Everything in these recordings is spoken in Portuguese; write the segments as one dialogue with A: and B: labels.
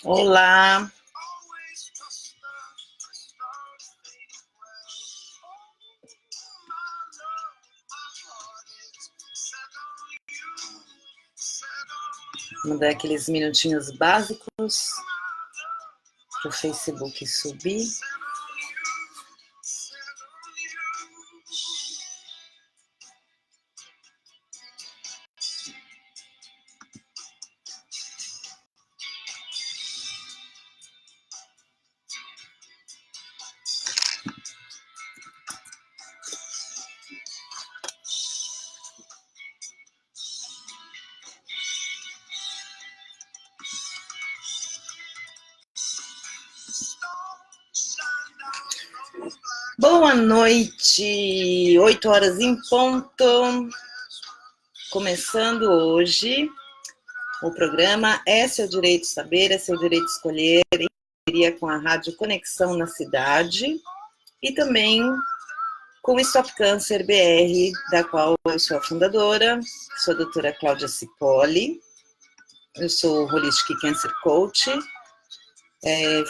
A: Olá. Vamos dar aqueles minutinhos básicos para o Facebook subir. Boa noite, 8 horas em ponto, começando hoje o programa É Seu Direito Saber, É Seu Direito Escolher, em parceria com a Rádio Conexão na Cidade e também com o Stop Câncer BR, da qual eu sou a fundadora, sou a doutora Cláudia Cipolli, eu sou Holistic Cancer Coach,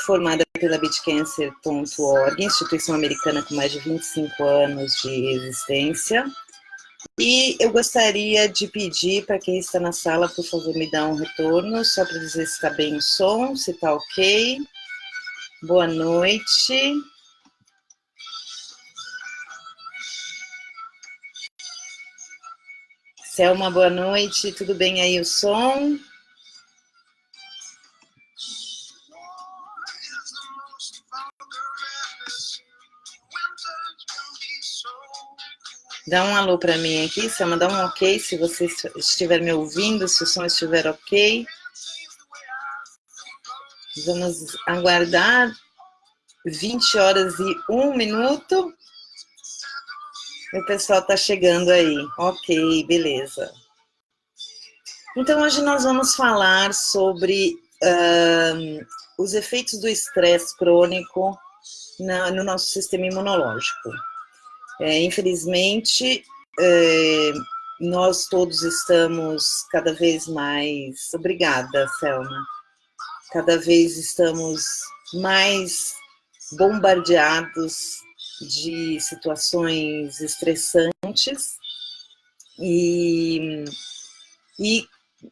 A: formada pela beatcancer.org, instituição americana com mais de 25 anos de existência. E eu gostaria de pedir para quem está na sala, por favor, me dar um retorno, só para dizer se está bem o som, se está ok. Boa noite. Selma, boa noite. Tudo bem aí o som? Dá um alô para mim aqui, Selma, dá um ok se você estiver me ouvindo, se o som estiver ok. Vamos aguardar 20 horas e 1 minuto. O pessoal está chegando aí. Ok, beleza. Então, hoje nós vamos falar sobre os efeitos do estresse crônico no nosso sistema imunológico. Infelizmente, nós todos estamos cada vez mais... Obrigada, Selma. Cada vez estamos mais bombardeados de situações estressantes e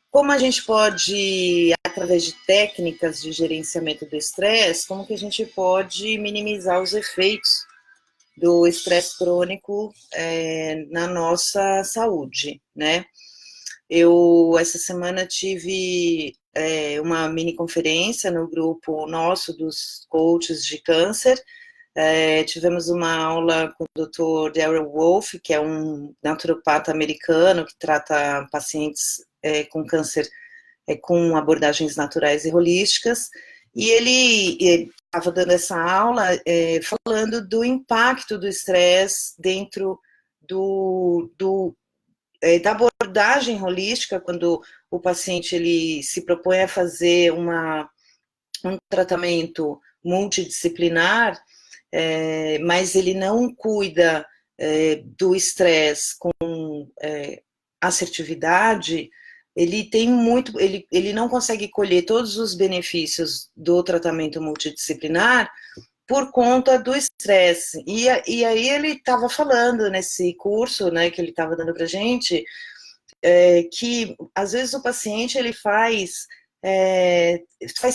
A: como a gente pode, através de técnicas de gerenciamento do estresse, como que a gente pode minimizar os efeitos do estresse crônico na nossa saúde, né? Eu, essa semana, tive uma mini conferência no grupo nosso dos coaches de câncer. Tivemos uma aula com o Dr. Darrell Wolfe, que é um naturopata americano que trata pacientes com câncer com abordagens naturais e holísticas, e ele estava dando essa aula falando do impacto do estresse dentro da abordagem holística, quando o paciente ele se propõe a fazer um tratamento multidisciplinar, mas ele não cuida do estresse com assertividade, ele não consegue colher todos os benefícios do tratamento multidisciplinar por conta do estresse. E aí ele estava falando nesse curso, né, que ele estava dando para a gente, que às vezes o paciente ele faz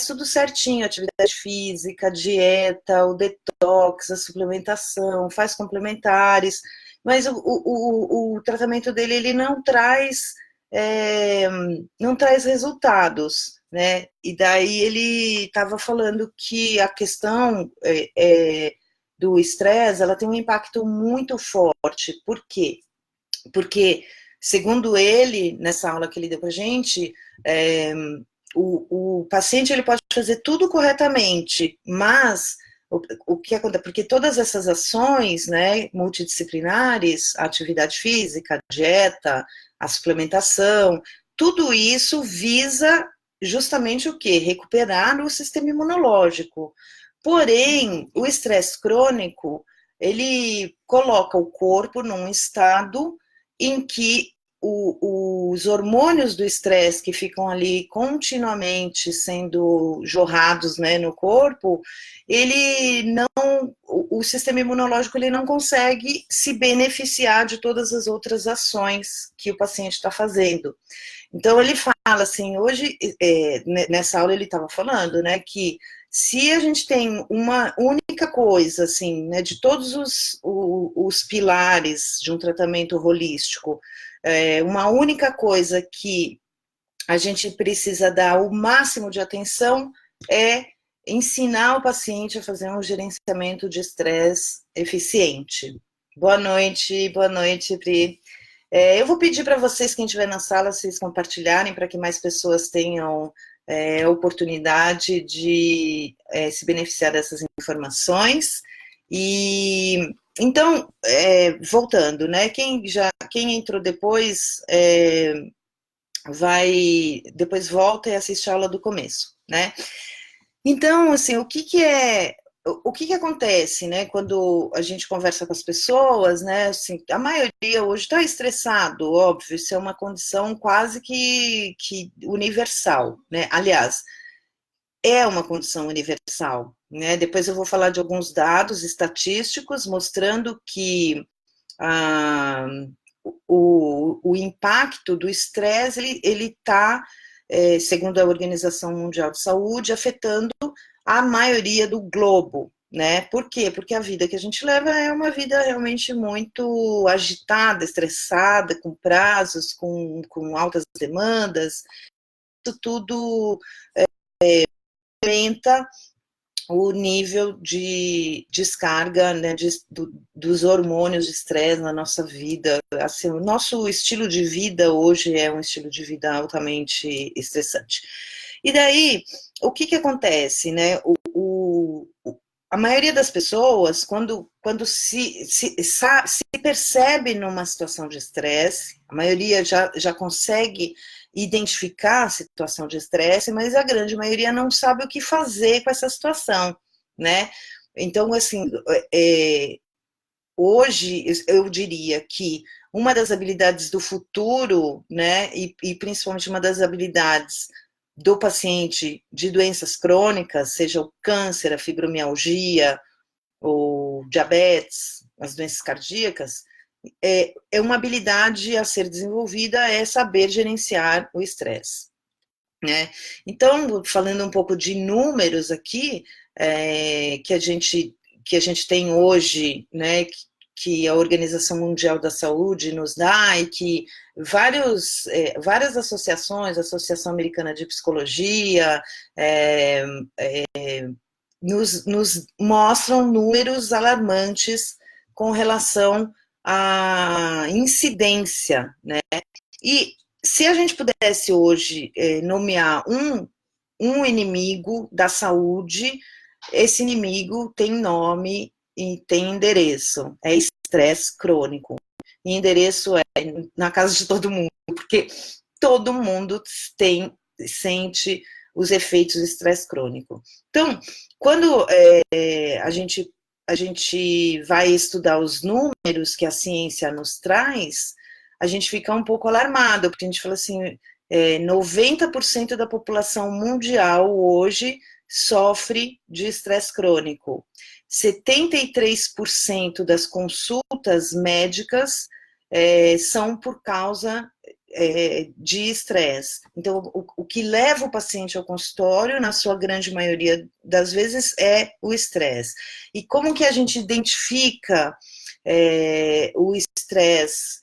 A: tudo certinho, atividade física, dieta, o detox, a suplementação, faz complementares, mas o tratamento dele ele não traz resultados, né? E daí ele estava falando que a questão do estresse, ela tem um impacto muito forte. Por quê? Porque, segundo ele, nessa aula que ele deu pra gente, o paciente ele pode fazer tudo corretamente, mas o que acontece? Porque todas essas ações, né, multidisciplinares, a atividade física, a dieta, a suplementação, tudo isso visa justamente o quê? Recuperar o sistema imunológico. Porém, o estresse crônico, ele coloca o corpo num estado em que os hormônios do estresse que ficam ali continuamente sendo jorrados, né, no corpo, o sistema imunológico ele não consegue se beneficiar de todas as outras ações que o paciente está fazendo. Então ele fala assim, hoje, nessa aula ele estava falando, né, que se a gente tem uma única coisa, assim, né, de todos os pilares de um tratamento holístico, uma única coisa que a gente precisa dar o máximo de atenção é ensinar o paciente a fazer um gerenciamento de estresse eficiente. Boa noite, Pri. Eu vou pedir para vocês, quem estiver na sala, vocês compartilharem para que mais pessoas tenham a oportunidade de se beneficiar dessas informações. E então, voltando, né? Quem entrou depois depois volta e assiste a aula do começo, né? Então, assim, o que acontece, né, quando a gente conversa com as pessoas, né, assim, a maioria hoje está estressado, óbvio, isso é uma condição quase que universal, né, aliás, é uma condição universal, né, depois eu vou falar de alguns dados estatísticos mostrando que o impacto do estresse, ele está, segundo a Organização Mundial de Saúde, afetando a maioria do globo, né? Por quê? Porque a vida que a gente leva é uma vida realmente muito agitada, estressada, com prazos, com altas demandas, isso tudo aumenta o nível de descarga, né, dos hormônios de estresse na nossa vida. Assim, o nosso estilo de vida hoje é um estilo de vida altamente estressante. E daí, o que acontece, né? A maioria das pessoas, quando se percebe numa situação de estresse, a maioria já consegue identificar a situação de estresse, mas a grande maioria não sabe o que fazer com essa situação, né? Então, assim, hoje eu diria que uma das habilidades do futuro, né, e principalmente uma das habilidades do paciente de doenças crônicas, seja o câncer, a fibromialgia, ou diabetes, as doenças cardíacas, é uma habilidade a ser desenvolvida, é saber gerenciar o estresse, né? Então, falando um pouco de números aqui, que a gente tem hoje, né, que a Organização Mundial da Saúde nos dá, e que várias associações, a Associação Americana de Psicologia, nos mostram números alarmantes com relação à incidência, né? E se a gente pudesse hoje nomear um inimigo da saúde, esse inimigo tem nome e tem endereço, é estresse crônico. E endereço é na casa de todo mundo, porque todo mundo sente os efeitos do estresse crônico. Então, quando a gente vai estudar os números que a ciência nos traz, a gente fica um pouco alarmado, porque a gente fala assim, 90% da população mundial hoje sofre de estresse crônico. 73% das consultas médicas são por causa de estresse. Então, o que leva o paciente ao consultório, na sua grande maioria das vezes, é o estresse. E como que a gente identifica o estresse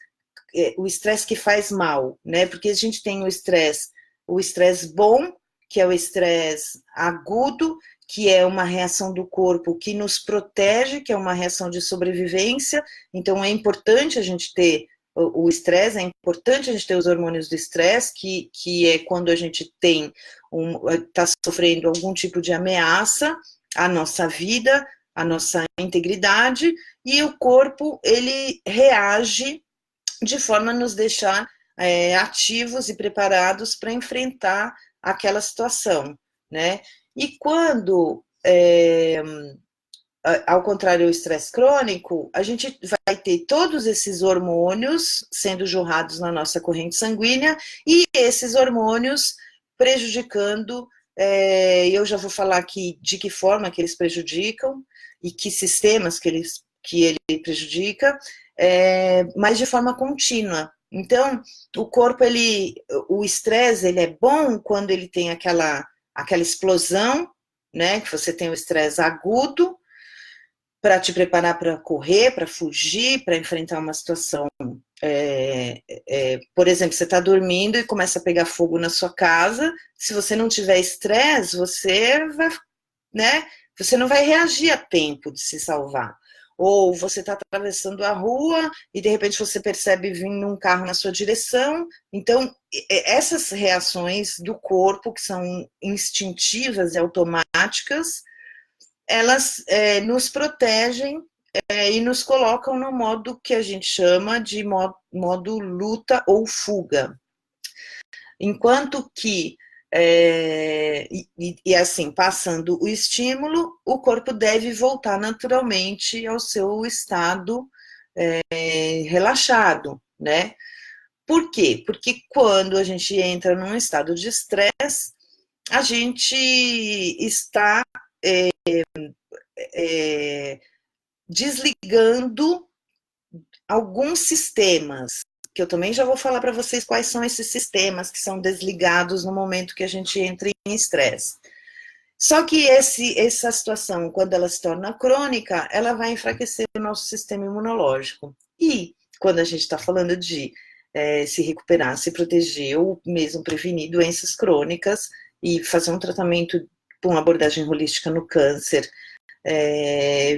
A: que faz mal, né? Porque a gente tem o estresse bom, que é o estresse agudo, que é uma reação do corpo que nos protege, que é uma reação de sobrevivência. Então, é importante a gente ter o estresse, é importante a gente ter os hormônios do estresse, que é quando a gente está sofrendo algum tipo de ameaça à nossa vida, à nossa integridade, e o corpo, ele reage de forma a nos deixar ativos e preparados para enfrentar aquela situação, né? E quando ao contrário do estresse crônico, a gente vai ter todos esses hormônios sendo jorrados na nossa corrente sanguínea e esses hormônios prejudicando, eu já vou falar aqui de que forma que eles prejudicam e que sistemas que ele prejudica, mas de forma contínua. Então, o corpo, o estresse, ele é bom quando ele tem aquela explosão, né, que você tem o estresse agudo, para te preparar para correr, para fugir, para enfrentar uma situação. Por exemplo, você está dormindo e começa a pegar fogo na sua casa. Se você não tiver estresse, você não vai reagir a tempo de se salvar. Ou você está atravessando a rua e de repente você percebe vindo um carro na sua direção. Então, essas reações do corpo, que são instintivas e automáticas, elas nos protegem e nos colocam no modo que a gente chama de modo luta ou fuga. Enquanto que, assim, passando o estímulo, o corpo deve voltar naturalmente ao seu estado relaxado, né? Por quê? Porque quando a gente entra num estado de estresse, a gente está desligando alguns sistemas, que eu também já vou falar para vocês quais são esses sistemas que são desligados no momento que a gente entra em estresse. Só que essa situação, quando ela se torna crônica, ela vai enfraquecer o nosso sistema imunológico. E quando a gente está falando de se recuperar, se proteger ou mesmo prevenir doenças crônicas e fazer um tratamento com uma abordagem holística no câncer,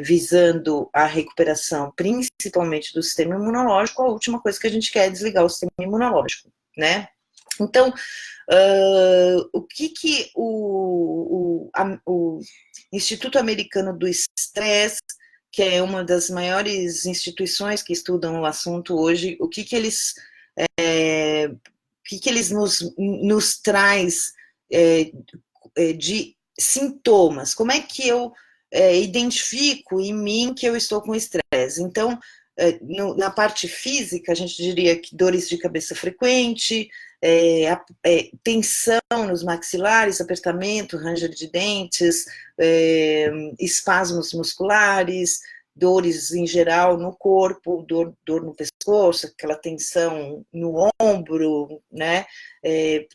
A: visando a recuperação, principalmente do sistema imunológico, a última coisa que a gente quer é desligar o sistema imunológico, né? Então, o que o Instituto Americano do Estresse, que é uma das maiores instituições que estudam o assunto hoje, o que eles nos traz de sintomas? Como é que eu identifico em mim que eu estou com estresse? Então, na parte física, a gente diria que dores de cabeça frequente, tensão nos maxilares, apertamento, ranger de dentes, espasmos musculares, dores em geral no corpo, dor no pescoço, aquela tensão no ombro, né?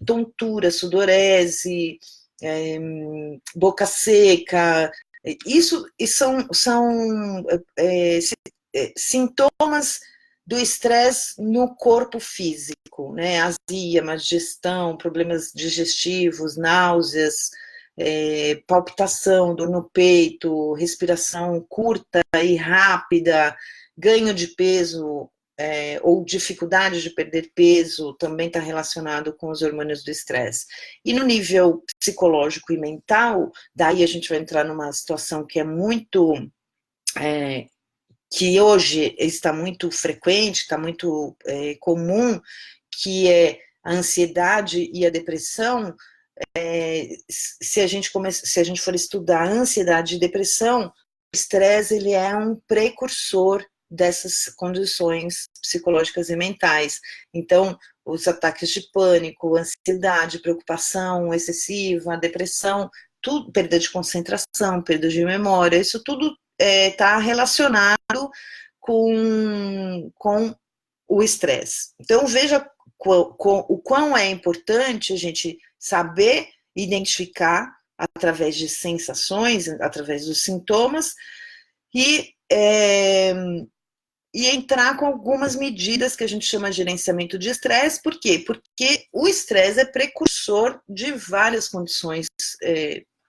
A: Tontura, sudorese, boca seca. Isso são sintomas do estresse no corpo físico, né? Azia, má digestão, problemas digestivos, náuseas, palpitação, dor no peito, respiração curta e rápida, ganho de peso ou dificuldade de perder peso, também está relacionado com os hormônios do estresse. E no nível psicológico e mental, daí a gente vai entrar numa situação que é muito... que hoje está muito frequente, está muito comum, que é a ansiedade e a depressão. Se a gente for estudar ansiedade e depressão, o estresse ele é um precursor dessas condições psicológicas e mentais. Então, os ataques de pânico, ansiedade, preocupação excessiva, depressão, tudo, perda de concentração, perda de memória, isso tudo está relacionado com o estresse. Então, veja o quão é importante a gente saber identificar através de sensações, através dos sintomas, e entrar com algumas medidas que a gente chama de gerenciamento de estresse. Por quê? Porque o estresse é precursor de várias condições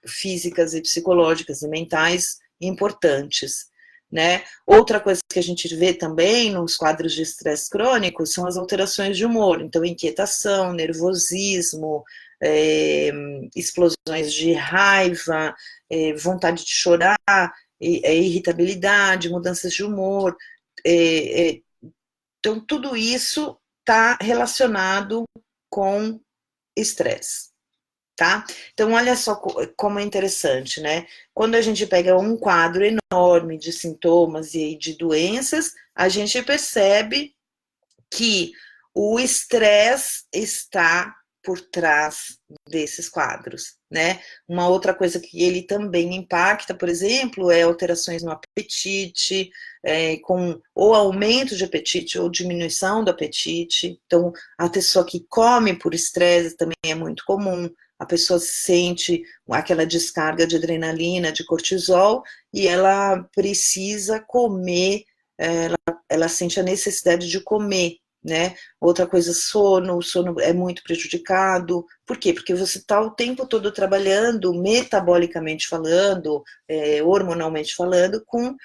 A: físicas e psicológicas e mentais importantes, né? Outra coisa que a gente vê também nos quadros de estresse crônico são as alterações de humor. Então, inquietação, nervosismo, explosões de raiva, vontade de chorar, irritabilidade, mudanças de humor. Então, tudo isso está relacionado com estresse. tá? Então, olha só como é interessante, né? Quando a gente pega um quadro enorme de sintomas e de doenças, a gente percebe que o estresse está por trás desses quadros, né? Uma outra coisa que ele também impacta, por exemplo, é alterações no apetite, com ou aumento de apetite ou diminuição do apetite. Então, a pessoa que come por estresse também é muito comum. A pessoa sente aquela descarga de adrenalina, de cortisol, e ela precisa comer, ela sente a necessidade de comer, né? Outra coisa, o sono é muito prejudicado. Por quê? Porque você está o tempo todo trabalhando, metabolicamente falando, hormonalmente falando, com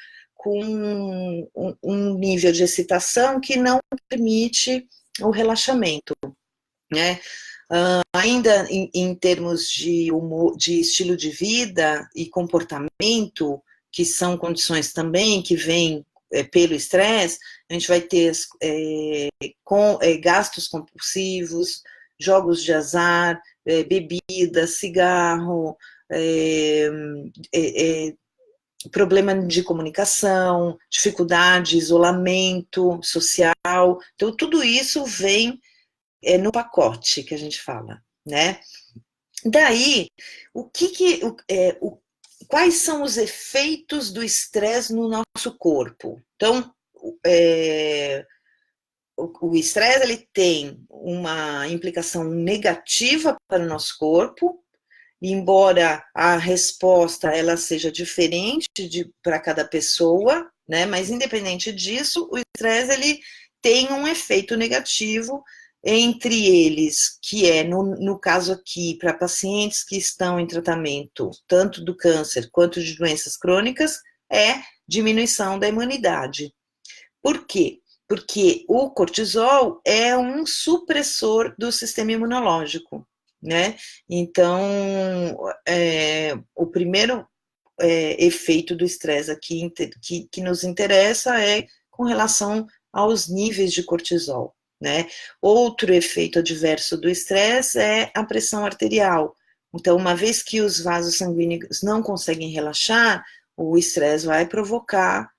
A: um nível de excitação que não permite o relaxamento, né? Ainda em termos de humor, de estilo de vida e comportamento, que são condições também que vêm pelo estresse, a gente vai ter gastos compulsivos, jogos de azar, bebida, cigarro, problema de comunicação, dificuldade, isolamento social. Então, tudo isso vem no pacote que a gente fala, né? Daí, quais são os efeitos do estresse no nosso corpo? Então, o estresse ele tem uma implicação negativa para o nosso corpo, embora a resposta ela seja diferente para cada pessoa, né? Mas independente disso, o estresse ele tem um efeito negativo, entre eles, que é, no caso aqui, para pacientes que estão em tratamento, tanto do câncer quanto de doenças crônicas, é diminuição da imunidade. Por quê? Porque o cortisol é um supressor do sistema imunológico, né? Então, o primeiro efeito do estresse aqui que nos interessa é com relação aos níveis de cortisol, né? Outro efeito adverso do estresse é a pressão arterial. Então, uma vez que os vasos sanguíneos não conseguem relaxar, o estresse vai provocar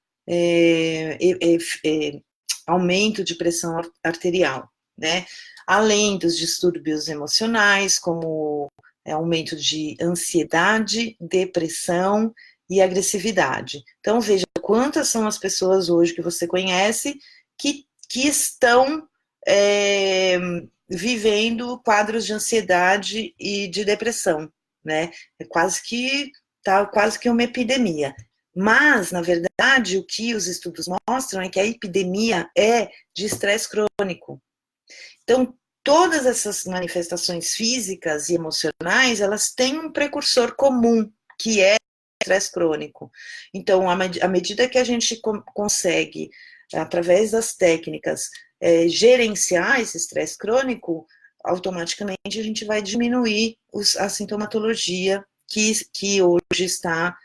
A: aumento de pressão arterial, né? Além dos distúrbios emocionais, como aumento de ansiedade, depressão e agressividade. Então, veja quantas são as pessoas hoje que você conhece que estão vivendo quadros de ansiedade e de depressão, né? Tá quase que uma epidemia. Mas, na verdade, o que os estudos mostram é que a epidemia é de estresse crônico. Então, todas essas manifestações físicas e emocionais, elas têm um precursor comum, que é o estresse crônico. Então, à medida que a gente consegue, através das técnicas, gerenciar esse estresse crônico, automaticamente a gente vai diminuir a sintomatologia que hoje está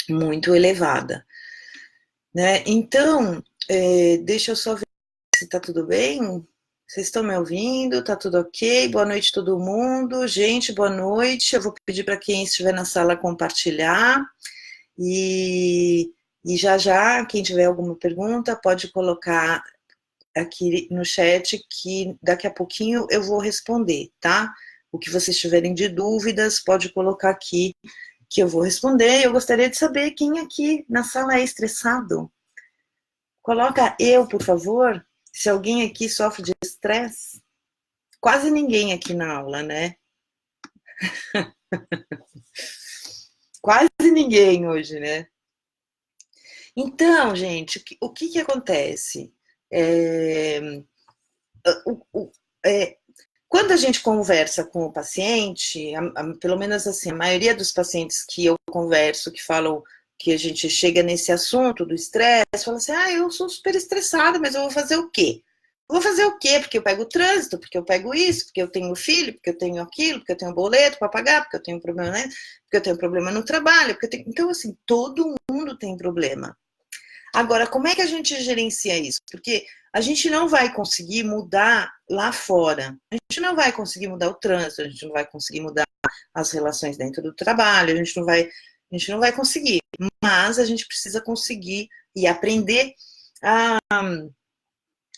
A: muito elevada, né? Então, deixa eu só ver se está tudo bem. Vocês estão me ouvindo? Tá tudo ok? Boa noite todo mundo. Gente, boa noite. Eu vou pedir para quem estiver na sala compartilhar e já, quem tiver alguma pergunta, pode colocar aqui no chat que daqui a pouquinho eu vou responder, tá? O que vocês tiverem de dúvidas, pode colocar aqui que eu vou responder. Eu gostaria de saber quem aqui na sala é estressado. Coloca eu, por favor, se alguém aqui sofre de estresse. Quase ninguém aqui na aula, né? Quase ninguém hoje, né? Então, gente, o que acontece? Quando a gente conversa com o paciente, pelo menos assim, a maioria dos pacientes que eu converso, que falam que a gente chega nesse assunto do estresse, fala assim, eu sou super estressada, mas eu vou fazer o quê? Vou fazer o quê? Porque eu pego o trânsito, porque eu pego isso, porque eu tenho filho, porque eu tenho aquilo, porque eu tenho boleto para pagar, porque eu tenho problema, né? Porque eu tenho problema no trabalho, Então, assim, todo mundo tem problema. Agora, como é que a gente gerencia isso? Porque a gente não vai conseguir mudar lá fora. A gente não vai conseguir mudar o trânsito, a gente não vai conseguir mudar as relações dentro do trabalho, a gente não vai conseguir. Mas a gente precisa conseguir e aprender a,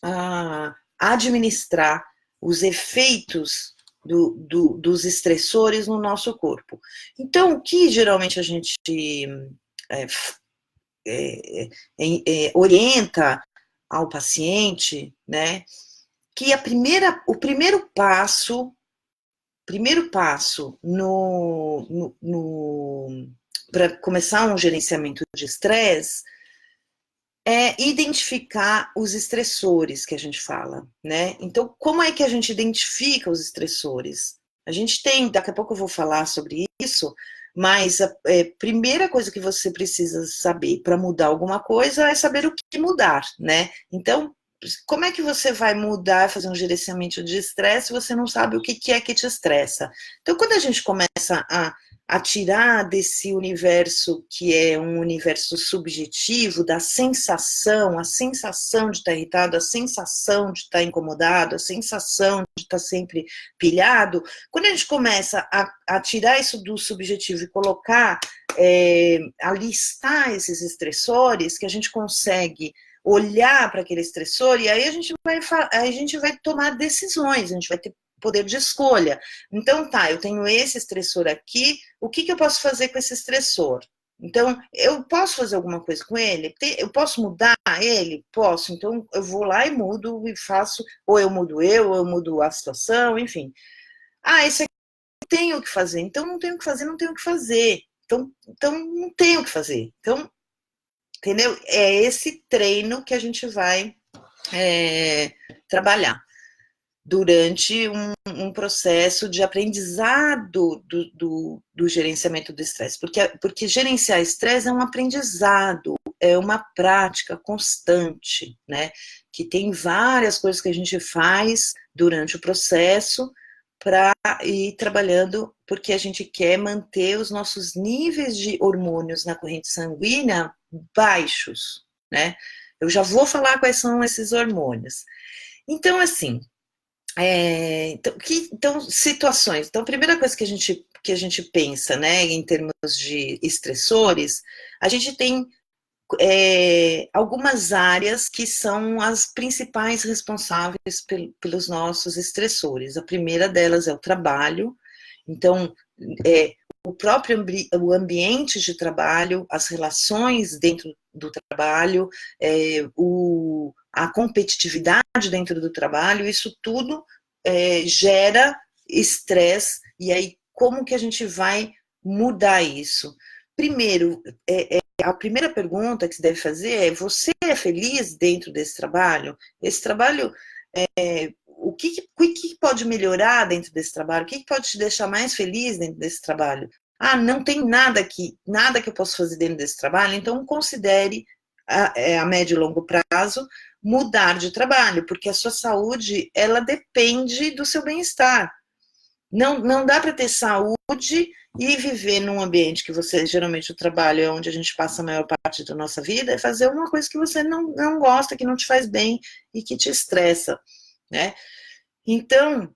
A: a administrar os efeitos dos estressores no nosso corpo. Então, o que geralmente a gente é, orienta ao paciente, né, que o primeiro passo para começar um gerenciamento de estresse é identificar os estressores que a gente fala, né? Então, como é que a gente identifica os estressores? A gente tem, daqui a pouco eu vou falar sobre isso, mas a primeira coisa que você precisa saber para mudar alguma coisa é saber o que mudar, né? Então, como é que você vai mudar, fazer um gerenciamento de estresse se você não sabe o que é que te estressa? Então, quando a gente começa a tirar desse universo que é um universo subjetivo, da sensação, a sensação de estar irritado, a sensação de estar incomodado, a sensação de estar sempre pilhado, quando a gente começa a tirar isso do subjetivo e colocar, a listar esses estressores, que a gente consegue olhar para aquele estressor, e aí a gente vai tomar decisões, a gente vai ter poder de escolha. Então, tá, eu tenho esse estressor aqui, o que eu posso fazer com esse estressor? Então, eu posso fazer alguma coisa com ele? Eu posso mudar ele? Posso. Então, eu vou lá e mudo e faço, ou ou eu mudo a situação, enfim. Ah, esse aqui eu tenho o que fazer. Então, não tenho o que fazer, não tenho o que fazer. Então não tenho o que fazer. Então, entendeu? É esse treino que a gente vai trabalhar durante um processo de aprendizado do gerenciamento do estresse, porque gerenciar estresse é um aprendizado, é uma prática constante, né? Que tem várias coisas que a gente faz durante o processo para ir trabalhando, porque a gente quer manter os nossos níveis de hormônios na corrente sanguínea baixos, né? Eu já vou falar quais são esses hormônios. Então, assim, então, situações. Então, a primeira coisa que a gente pensa, né, em termos de estressores, a gente tem algumas áreas que são as principais responsáveis pelos nossos estressores. A primeira delas é o trabalho. Então, o próprio o ambiente de trabalho, as relações dentro do trabalho, a competitividade dentro do trabalho, isso tudo gera estresse. E aí, como que a gente vai mudar isso? Primeiro, a primeira pergunta que se deve fazer é: você é feliz dentro desse trabalho? Esse trabalho, o que pode melhorar dentro desse trabalho? O que pode te deixar mais feliz dentro desse trabalho? Ah, não tem nada que eu possa fazer dentro desse trabalho, então considere a médio e longo prazo mudar de trabalho, porque a sua saúde, ela depende do seu bem-estar. Não dá para ter saúde e viver num ambiente que você, geralmente o trabalho é onde a gente passa a maior parte da nossa vida, é fazer uma coisa que você não gosta, que não te faz bem e que te estressa, né? Então,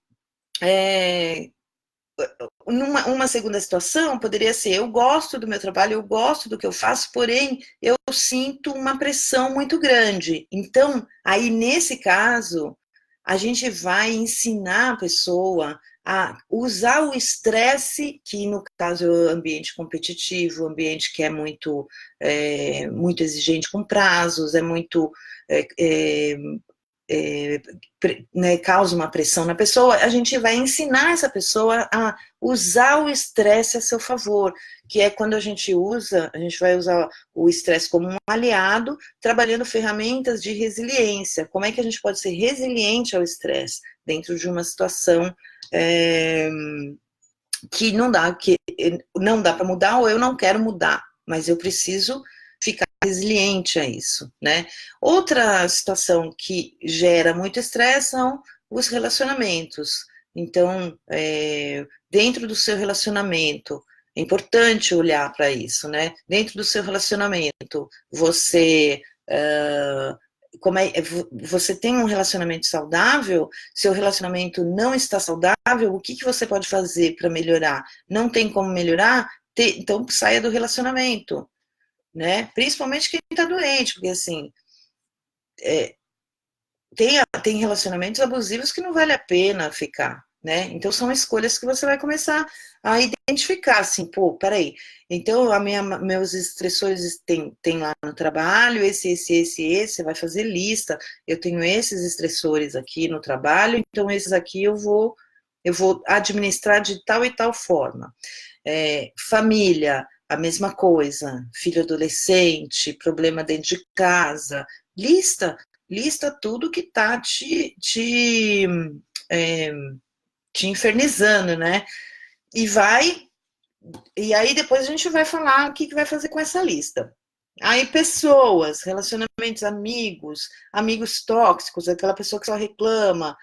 A: uma segunda situação poderia ser: eu gosto do meu trabalho, eu gosto do que eu faço, porém eu sinto uma pressão muito grande. Então, aí nesse caso, a gente vai ensinar a pessoa a usar o estresse, que no caso é o ambiente competitivo, o ambiente que é muito exigente com prazos, né, causa uma pressão na pessoa. A gente vai ensinar essa pessoa a usar o estresse a seu favor, que é quando a gente vai usar o estresse como um aliado, trabalhando ferramentas de resiliência. Como é que a gente pode ser resiliente ao estresse dentro de uma situação que não dá para mudar, ou eu não quero mudar, mas eu preciso ficar resiliente a isso, né? Outra situação que gera muito estresse são os relacionamentos. Então, dentro do seu relacionamento, é importante olhar para isso, né? Dentro do seu relacionamento, você Você tem um relacionamento saudável, seu relacionamento não está saudável, o que você pode fazer para melhorar? Não tem como melhorar? Então saia do relacionamento, né? Principalmente quem está doente, porque assim, tem relacionamentos abusivos que não vale a pena ficar, né? Então são escolhas que você vai começar a identificar, assim, pô, peraí, então meus estressores tem lá no trabalho, esse, você vai fazer lista, eu tenho esses estressores aqui no trabalho, então esses aqui eu vou administrar de tal e tal forma. Família, a mesma coisa, filho adolescente, problema dentro de casa, lista tudo que está te infernizando, né? E aí depois a gente vai falar o que vai fazer com essa lista. Aí pessoas, relacionamentos, amigos tóxicos, aquela pessoa que só reclama,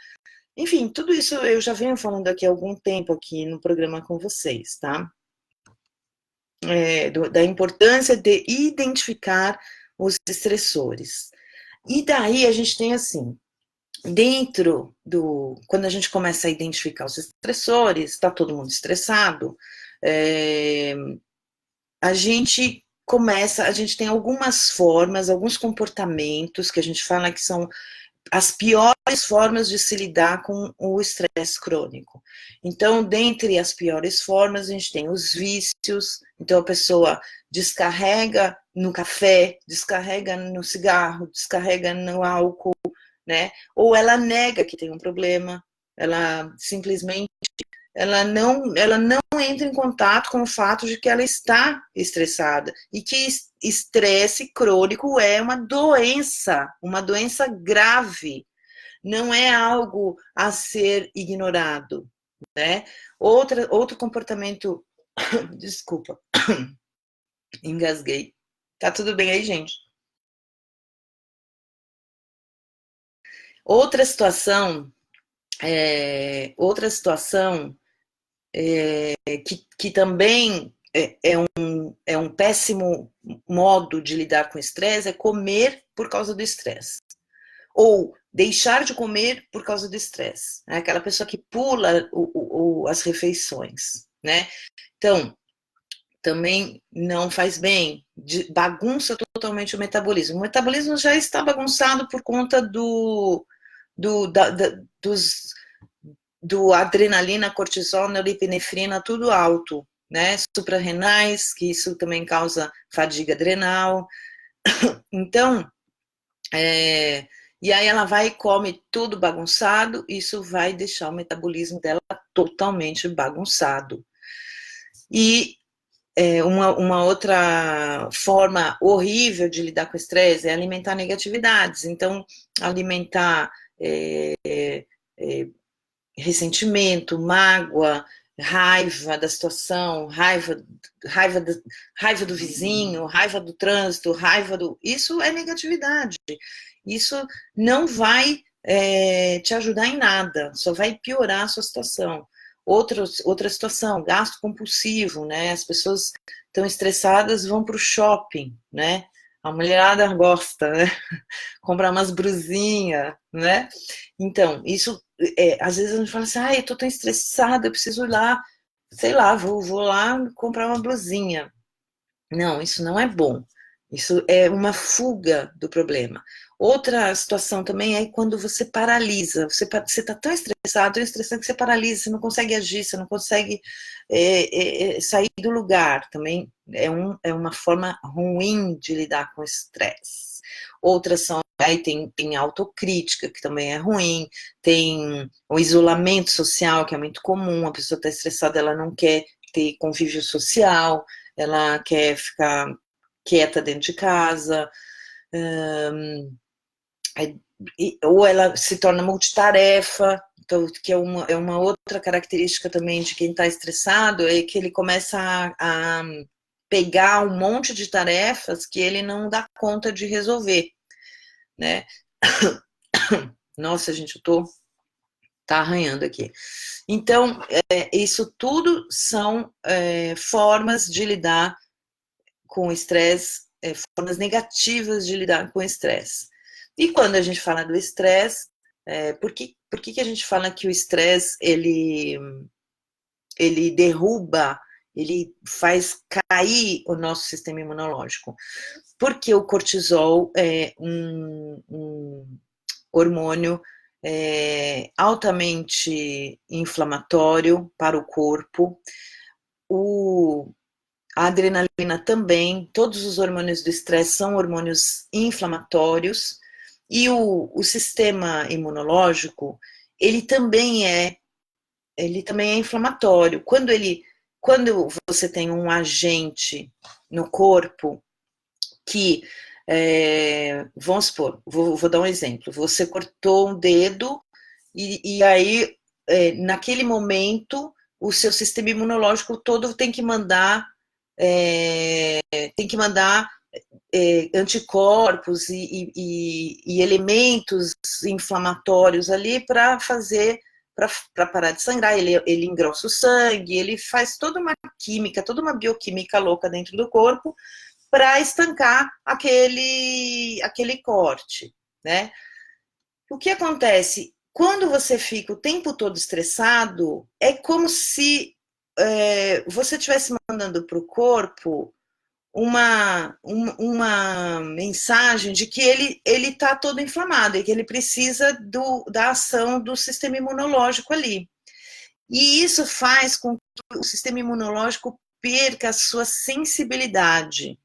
A: enfim, tudo isso eu já venho falando aqui há algum tempo aqui no programa com vocês, tá? Da importância de identificar os estressores. E daí a gente tem assim, quando a gente começa a identificar os estressores, está todo mundo estressado, a gente tem algumas formas, alguns comportamentos que a gente fala que são as piores formas de se lidar com o estresse crônico. Então, dentre as piores formas, a gente tem os vícios, então a pessoa descarrega no café, descarrega no cigarro, descarrega no álcool, né? Ou ela nega que tem um problema, ela simplesmente ela não entra em contato com o fato de que ela está estressada e que estresse crônico é uma doença grave, não é algo a ser ignorado, né? Outro comportamento, desculpa, engasguei. Tá tudo bem aí, gente? Outra situação que também é um péssimo modo de lidar com o estresse é comer por causa do estresse. Ou deixar de comer por causa do estresse. Né? Aquela pessoa que pula as refeições. Né? Então, também não faz bem, bagunça totalmente o metabolismo. O metabolismo já está bagunçado por conta do adrenalina, cortisol, norepinefrina, tudo alto, né? Suprarrenais, que isso também causa fadiga adrenal. Então, e aí ela vai e come tudo bagunçado, isso vai deixar o metabolismo dela totalmente bagunçado. E uma outra forma horrível de lidar com o estresse é alimentar negatividades. Então, alimentar ressentimento, mágoa, raiva da situação, raiva do vizinho, raiva do trânsito, isso é negatividade. Isso não vai te ajudar em nada, só vai piorar a sua situação. Outra situação, gasto compulsivo, né? As pessoas estão estressadas, vão para o shopping, né? A mulherada gosta, né? Comprar umas brusinhas, né? Então, isso, às vezes a gente fala assim, eu tô tão estressada, eu preciso ir lá, sei lá, vou lá comprar uma blusinha. Não, isso não é bom. Isso é uma fuga do problema. Outra situação também é quando você paralisa. Você está tão estressado que você paralisa, você não consegue agir, você não consegue sair do lugar. Também é uma forma ruim de lidar com o estresse. Outras são, aí tem autocrítica, que também é ruim, tem o isolamento social, que é muito comum, a pessoa está estressada, ela não quer ter convívio social, ela quer ficar quieta dentro de casa, ou ela se torna multitarefa, então, que é uma outra característica também de quem está estressado, é que ele começa a pegar um monte de tarefas que ele não dá conta de resolver, né? Nossa, gente, tá arranhando aqui. Então, isso tudo são formas de lidar com o estresse formas negativas de lidar com o estresse. E quando a gente fala do estresse, por que a gente fala que o estresse, ele derruba, ele faz cair o nosso sistema imunológico? Porque o cortisol é um hormônio altamente inflamatório para o corpo. A adrenalina também, todos os hormônios do estresse são hormônios inflamatórios, e o sistema imunológico, ele também é inflamatório. Quando você tem um agente no corpo que, vamos supor, vou dar um exemplo, você cortou um dedo e aí, naquele momento, o seu sistema imunológico todo tem que mandar anticorpos e elementos inflamatórios ali para parar de sangrar. Ele engrossa o sangue, ele faz toda uma química, toda uma bioquímica louca dentro do corpo para estancar aquele corte, né? O que acontece? Quando você fica o tempo todo estressado, é como se você estivesse mandando para o corpo uma mensagem de que ele está todo inflamado e que ele precisa da ação do sistema imunológico ali. E isso faz com que o sistema imunológico perca a sua sensibilidade.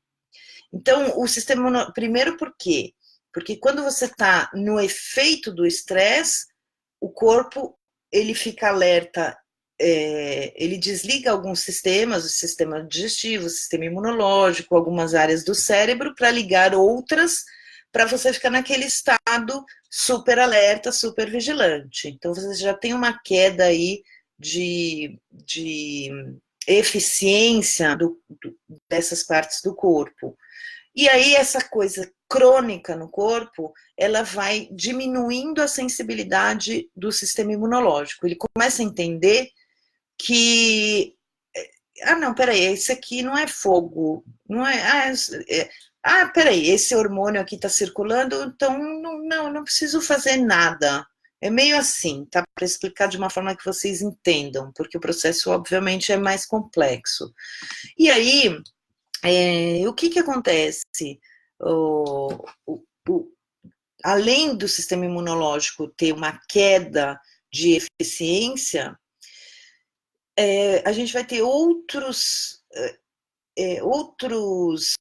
A: Então, o sistema imunológico, primeiro por quê? Porque quando você está no efeito do estresse, o corpo ele fica alerta, ele desliga alguns sistemas, o sistema digestivo, o sistema imunológico, algumas áreas do cérebro, para ligar outras, para você ficar naquele estado super alerta, super vigilante. Então, você já tem uma queda aí de eficiência dessas partes do corpo. E aí, essa coisa crônica no corpo, ela vai diminuindo a sensibilidade do sistema imunológico. Ele começa a entender que, não, peraí, esse aqui não é fogo, não é, peraí, esse hormônio aqui está circulando, então não preciso fazer nada. É meio assim, tá? Para explicar de uma forma que vocês entendam, porque o processo, obviamente, é mais complexo. E aí, o que acontece? Além do sistema imunológico ter uma queda de eficiência, a gente vai ter outros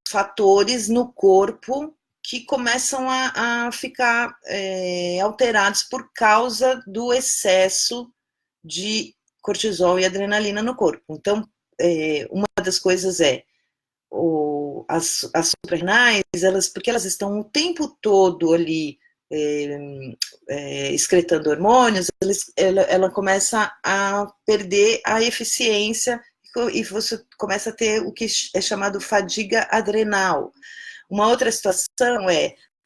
A: fatores no corpo que começam a ficar alterados por causa do excesso de cortisol e adrenalina no corpo. Então, uma das coisas as suprarrenais, porque elas estão o tempo todo ali excretando hormônios, ela começa a perder a eficiência e você começa a ter o que é chamado fadiga adrenal. Uma outra situação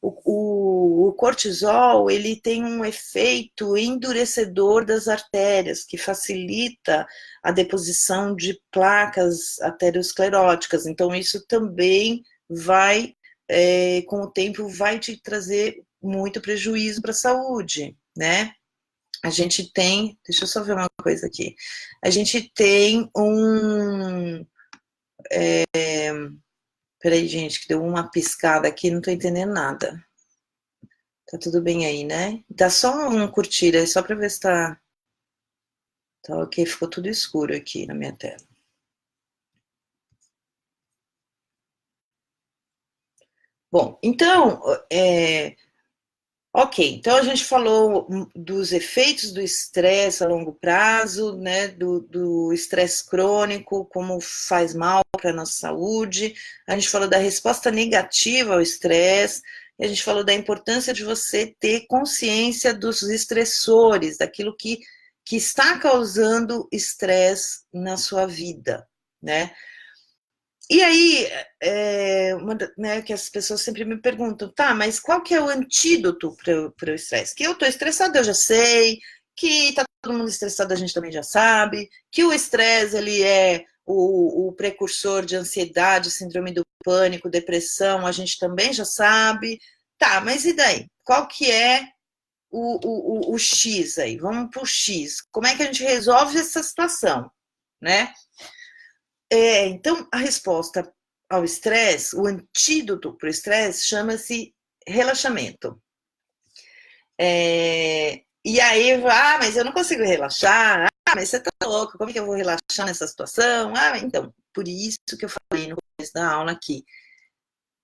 A: o cortisol, ele tem um efeito endurecedor das artérias, que facilita a deposição de placas ateroscleróticas. Então, isso também vai, com o tempo, vai te trazer muito prejuízo para a saúde, né? A gente tem, deixa eu só ver uma coisa aqui, a gente tem peraí, gente, que deu uma piscada aqui, não estou entendendo nada. Tá tudo bem aí, né? Dá só um curtir aí, só para ver se tá ok, ficou tudo escuro aqui na minha tela. Bom, então, ok, então a gente falou dos efeitos do estresse a longo prazo, né, do estresse crônico, como faz mal para a nossa saúde, a gente falou da resposta negativa ao estresse, e a gente falou da importância de você ter consciência dos estressores, daquilo que está causando estresse na sua vida, né? E aí, né, que as pessoas sempre me perguntam, tá, mas qual que é o antídoto para o estresse? Que eu estou estressada, eu já sei, que está todo mundo estressado, a gente também já sabe, que o estresse, ele é o precursor de ansiedade, síndrome do pânico, depressão, a gente também já sabe. Tá, mas e daí? Qual que é o X aí? Vamos para o X. Como é que a gente resolve essa situação, né? Então, a resposta ao estresse, o antídoto para o estresse, chama-se relaxamento. E aí, mas eu não consigo relaxar. Mas você tá louco, como é que eu vou relaxar nessa situação? Então, por isso que eu falei no começo da aula aqui,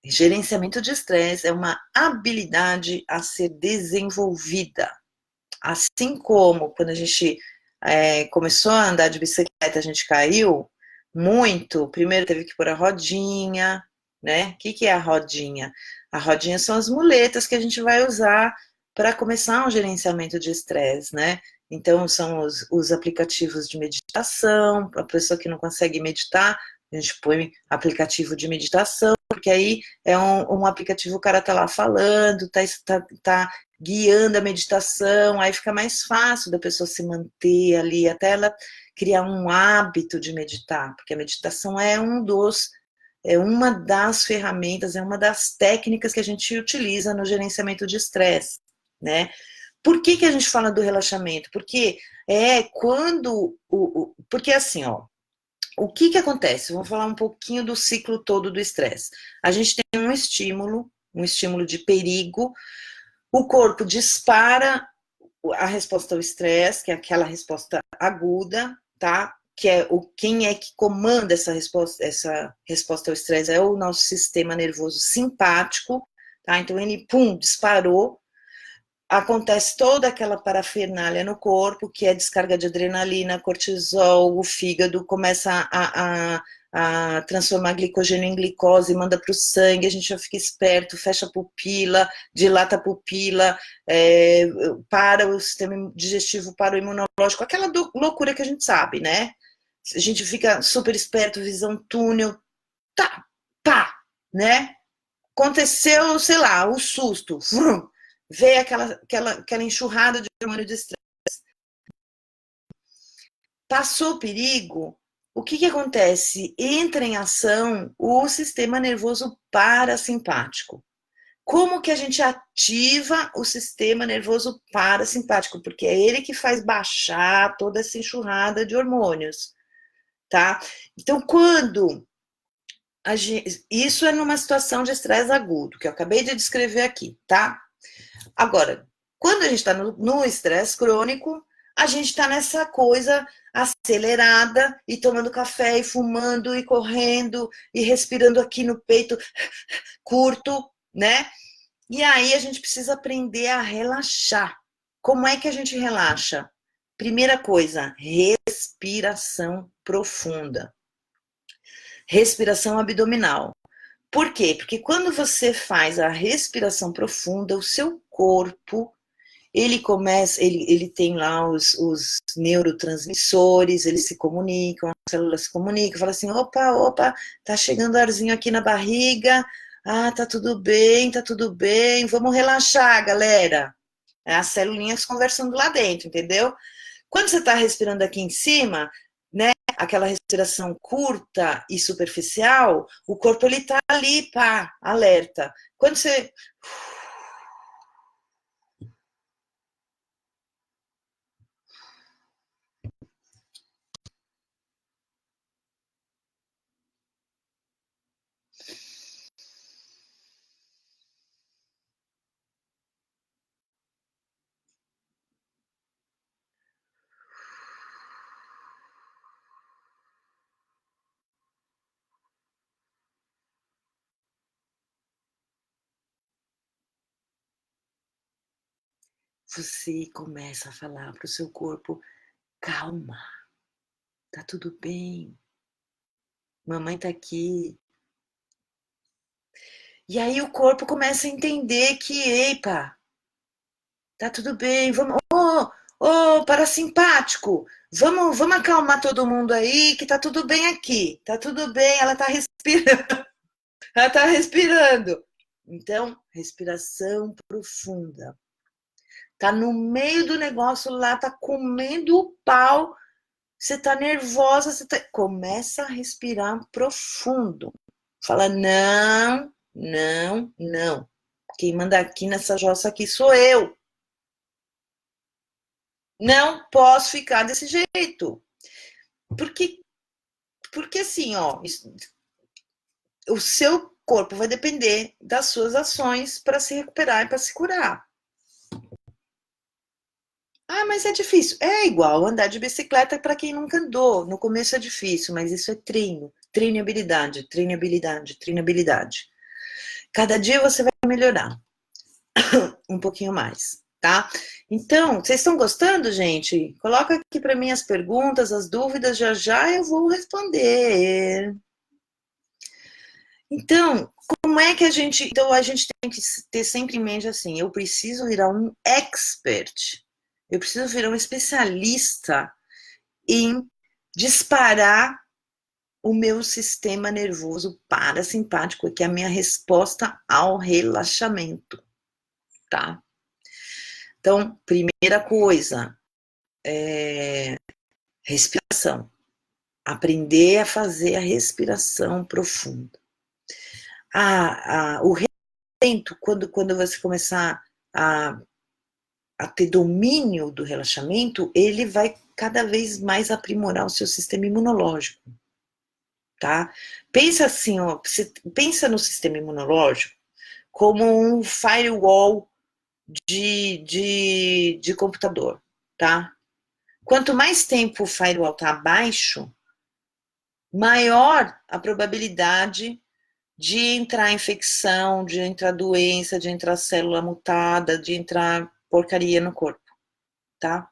A: gerenciamento de estresse é uma habilidade a ser desenvolvida. Assim como quando a gente começou a andar de bicicleta, a gente caiu muito, primeiro teve que pôr a rodinha, né? O que é a rodinha? A rodinha são as muletas que a gente vai usar para começar um gerenciamento de estresse, né? Então, são os aplicativos de meditação, para a pessoa que não consegue meditar, a gente põe aplicativo de meditação, porque aí é um aplicativo, o cara tá lá falando, tá guiando a meditação, aí fica mais fácil da pessoa se manter ali, até ela criar um hábito de meditar, porque a meditação é uma das ferramentas, é uma das técnicas que a gente utiliza no gerenciamento de estresse, né? Por que a gente fala do relaxamento? Porque porque assim, ó, o que acontece? Vamos falar um pouquinho do ciclo todo do estresse. A gente tem um estímulo de perigo, o corpo dispara a resposta ao estresse, que é aquela resposta aguda, tá? Que é quem é que comanda essa resposta ao estresse é o nosso sistema nervoso simpático, tá? Então ele, disparou, acontece toda aquela parafernália no corpo, que é descarga de adrenalina, cortisol, o fígado começa a transformar glicogênio em glicose, manda para o sangue, a gente já fica esperto, fecha a pupila, dilata a pupila, para o sistema digestivo, para o imunológico, aquela loucura que a gente sabe, né? A gente fica super esperto, visão túnel, tá, pá, né? Aconteceu, sei lá, o susto, veio aquela enxurrada de hormônio de estresse. Passou o perigo, o que acontece? Entra em ação o sistema nervoso parasimpático. Como que a gente ativa o sistema nervoso parasimpático? Porque é ele que faz baixar toda essa enxurrada de hormônios, tá? Então, isso é numa situação de estresse agudo, que eu acabei de descrever aqui, tá? Agora, quando a gente está no estresse crônico, a gente está nessa coisa acelerada e tomando café e fumando e correndo e respirando aqui no peito curto, né? E aí a gente precisa aprender a relaxar. Como é que a gente relaxa? Primeira coisa, respiração profunda. Respiração abdominal. Por quê? Porque quando você faz a respiração profunda, o seu corpo, ele tem lá os neurotransmissores, eles se comunicam, as células se comunicam, fala assim, opa, tá chegando arzinho aqui na barriga, tá tudo bem, vamos relaxar, galera. É as celulinhas conversando lá dentro, entendeu? Quando você está respirando aqui em cima, né, aquela respiração curta e superficial, o corpo ele tá ali, pá, alerta. Quando você começa a falar para o seu corpo, calma, tá tudo bem, mamãe tá aqui. E aí o corpo começa a entender que, epa, tá tudo bem, vamos, parasimpático, vamos acalmar todo mundo aí, que tá tudo bem aqui, tá tudo bem, ela tá respirando, ela tá respirando. Então, respiração profunda. Tá no meio do negócio lá, tá comendo o pau, Você está nervosa, começa a respirar profundo. Fala, não, não, não. Quem manda aqui nessa jossa aqui sou eu. Não posso ficar desse jeito. Porque assim, ó, o seu corpo vai depender das suas ações para se recuperar e para se curar. Ah, mas é difícil. É igual andar de bicicleta para quem nunca andou. No começo é difícil, mas isso é treino. Treine habilidade, treine habilidade, treine habilidade. Cada dia você vai melhorar um pouquinho mais, tá? Então, vocês estão gostando, gente? Coloca aqui para mim as perguntas, as dúvidas, já já eu vou responder. Então, como é que a gente... Então, a gente tem que ter sempre em mente assim, eu preciso virar um expert, eu preciso virar um especialista em disparar o meu sistema nervoso parasimpático, que é a minha resposta ao relaxamento, tá? Então, primeira coisa, respiração. Aprender a fazer a respiração profunda. O relaxamento, quando você começar a ter domínio do relaxamento, ele vai cada vez mais aprimorar o seu sistema imunológico, tá? Pensa assim, ó, pensa no sistema imunológico como um firewall de computador, tá? Quanto mais tempo o firewall está abaixo, maior a probabilidade de entrar infecção, de entrar doença, de entrar célula mutada, de entrar porcaria no corpo, tá?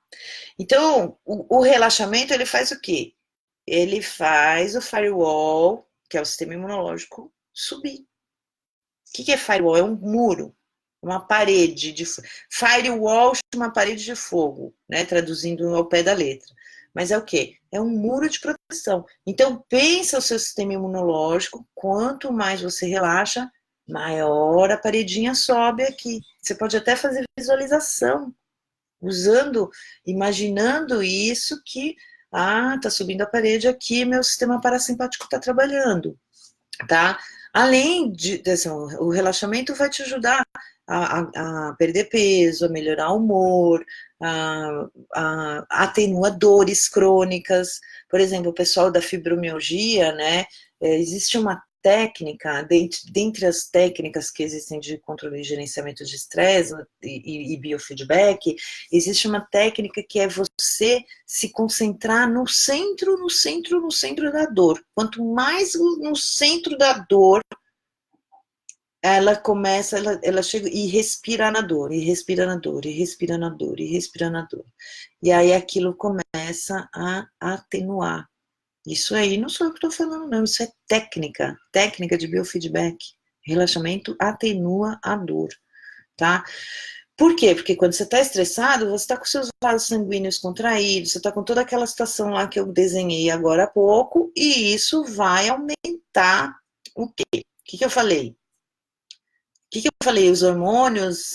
A: Então, o relaxamento, ele faz o quê? Ele faz o firewall, que é o sistema imunológico, subir. O que é firewall? É um muro, uma parede de... Firewall chama parede de fogo, né? Traduzindo ao pé da letra. Mas é o quê? É um muro de proteção. Então, pensa o seu sistema imunológico, quanto mais você relaxa, maior a paredinha sobe aqui. Você pode até fazer visualização, usando, imaginando isso que, tá subindo a parede aqui, meu sistema parasimpático está trabalhando, tá? Além de, assim, o relaxamento vai te ajudar a perder peso, a melhorar o humor, atenua dores crônicas. Por exemplo, o pessoal da fibromialgia, né? Existe uma técnica, dentre as técnicas que existem de controle e gerenciamento de estresse e biofeedback, existe uma técnica que é você se concentrar no centro, no centro, no centro da dor. Quanto mais no centro da dor, ela começa, ela chega e respira na dor, e respira na dor, e respira na dor, e respira na dor. E aí aquilo começa a atenuar. Isso aí não sou eu que estou falando, não. Isso é técnica, técnica de biofeedback. Relaxamento atenua a dor, tá? Por quê? Porque quando você está estressado, você está com seus vasos sanguíneos contraídos, você está com toda aquela situação lá que eu desenhei agora há pouco, e isso vai aumentar o quê? O que eu falei? Que eu falei? Os hormônios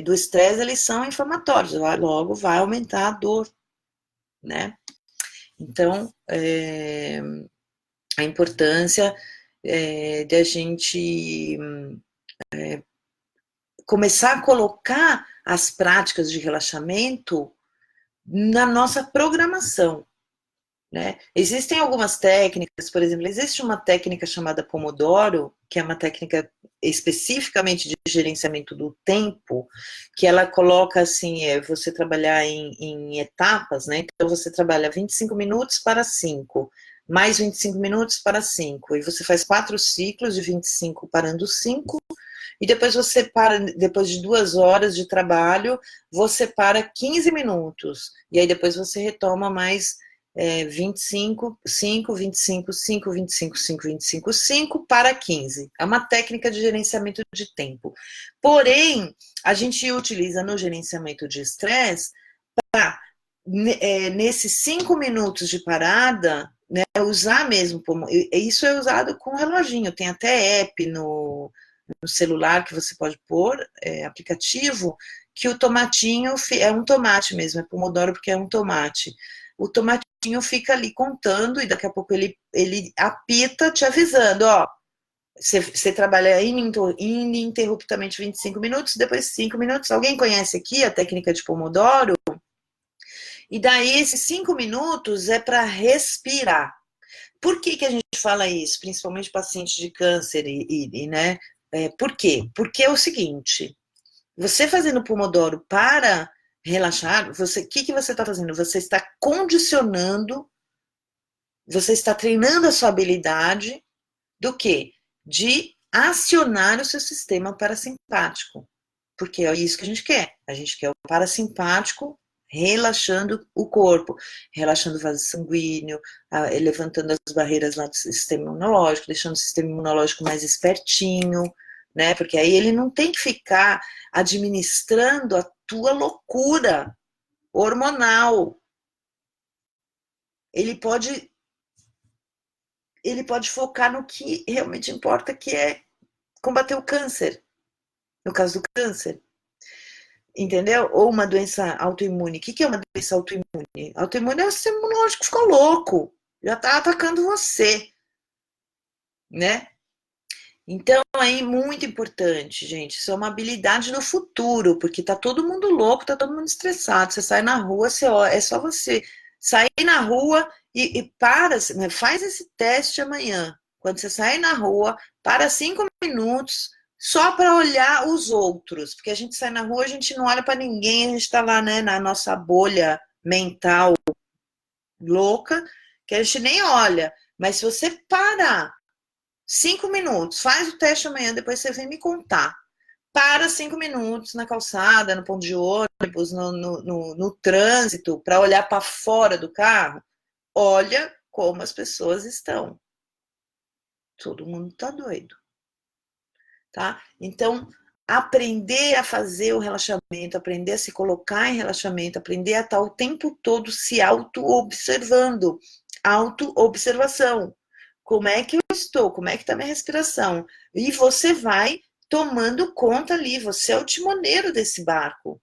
A: do estresse, eles são inflamatórios, logo vai aumentar a dor, né? Então, a importância de a gente começar a colocar as práticas de relaxamento na nossa programação, né? Existem algumas técnicas, por exemplo, existe uma técnica chamada Pomodoro, que é uma técnica especificamente de gerenciamento do tempo, que ela coloca assim, você trabalhar em etapas, né? Então você trabalha 25 minutos para 5, mais 25 minutos para 5, e você faz 4 ciclos de 25 parando 5, e depois você para, depois de 2 horas de trabalho, você para 15 minutos, e aí depois você retoma mais 25, 5, 25, 5, 25, 5, 25, 5 para 15. É uma técnica de gerenciamento de tempo. Porém, a gente utiliza no gerenciamento de estresse para, nesses 5 minutos de parada, né, usar mesmo. Isso é usado com reloginho. Tem até app no celular que você pode pôr, aplicativo, que o tomatinho é um tomate mesmo, é pomodoro porque é um tomate. O tomate reloginho fica ali contando e daqui a pouco ele apita te avisando, ó, você trabalha ininterruptamente 25 minutos, depois 5 minutos. Alguém conhece aqui a técnica de Pomodoro? E daí esses 5 minutos é para respirar. Por que a gente fala isso? Principalmente pacientes de câncer né? Por quê? Porque é o seguinte, você fazendo Pomodoro para relaxar, o que você está fazendo? Você está condicionando, você está treinando a sua habilidade do quê? De acionar o seu sistema parasimpático. Porque é isso que a gente quer. A gente quer o parasimpático relaxando o corpo, relaxando o vaso sanguíneo, levantando as barreiras lá do sistema imunológico, deixando o sistema imunológico mais espertinho, né? Porque aí ele não tem que ficar administrando a tua loucura hormonal. Ele pode focar no que realmente importa, que é combater o câncer, no caso do câncer. Entendeu? Ou uma doença autoimune. O que é uma doença autoimune? Autoimune é o sistema imunológico que ficou louco. Já está atacando você. Né? Então, aí, muito importante, gente. Isso é uma habilidade no futuro, porque tá todo mundo louco, tá todo mundo estressado. Você sai na rua, é só você sair na rua e para, faz esse teste amanhã. Quando você sair na rua, para 5 minutos, só para olhar os outros, porque a gente sai na rua, a gente não olha para ninguém, a gente está lá, né, na nossa bolha mental louca, que a gente nem olha. Mas se você parar 5 minutos, faz o teste amanhã, depois você vem me contar. Para 5 minutos na calçada, no ponto de ônibus, no trânsito, para olhar para fora do carro, olha como as pessoas estão. Todo mundo está doido. Tá? Então, aprender a fazer o relaxamento, aprender a se colocar em relaxamento, aprender a estar o tempo todo se auto-observando. Auto-observação. Como é que eu estou? Como é que está minha respiração? E você vai tomando conta ali. Você é o timoneiro desse barco.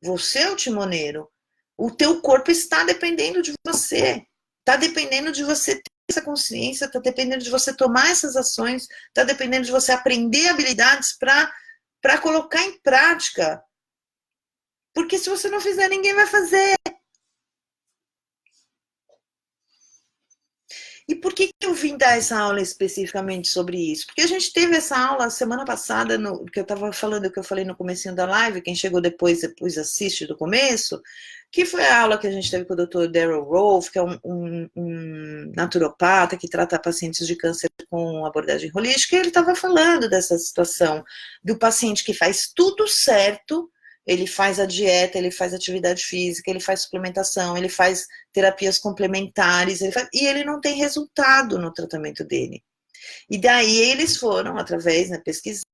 A: Você é o timoneiro. O teu corpo está dependendo de você. Está dependendo de você ter essa consciência, está dependendo de você tomar essas ações, está dependendo de você aprender habilidades para colocar em prática. Porque se você não fizer, ninguém vai fazer. E por que eu vim dar essa aula especificamente sobre isso? Porque a gente teve essa aula semana passada, que eu estava falando, que eu falei no comecinho da live, quem chegou depois assiste do começo, que foi a aula que a gente teve com o Dr. Daryl Rolfe, que é um naturopata que trata pacientes de câncer com abordagem holística, e ele estava falando dessa situação do paciente que faz tudo certo, ele faz a dieta, ele faz atividade física, ele faz suplementação, ele faz terapias complementares, e ele não tem resultado no tratamento dele. E daí eles foram, através, pesquisando,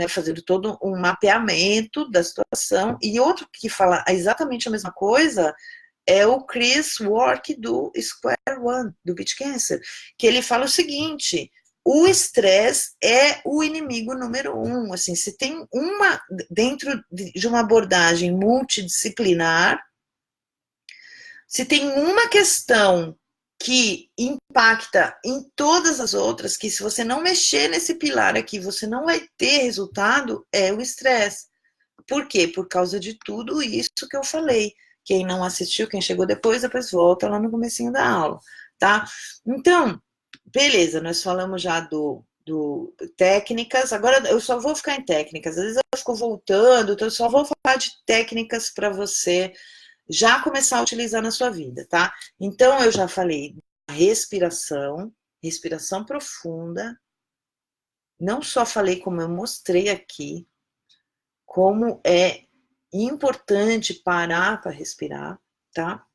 A: fazendo todo um mapeamento da situação, e outro que fala exatamente a mesma coisa é o Chris Work do Square One, do Beach Cancer, que ele fala o seguinte: o estresse é o inimigo número 1. Assim, se tem dentro de uma abordagem multidisciplinar, se tem uma questão que impacta em todas as outras, que se você não mexer nesse pilar aqui, você não vai ter resultado, é o estresse. Por quê? Por causa de tudo isso que eu falei. Quem não assistiu, quem chegou depois volta lá no comecinho da aula, tá? Então, beleza, nós falamos já do técnicas, agora eu só vou ficar em técnicas, às vezes eu fico voltando, então eu só vou falar de técnicas para você já começar a utilizar na sua vida, tá? Então, eu já falei da respiração profunda, não só falei como eu mostrei aqui, como é importante parar para respirar, tá?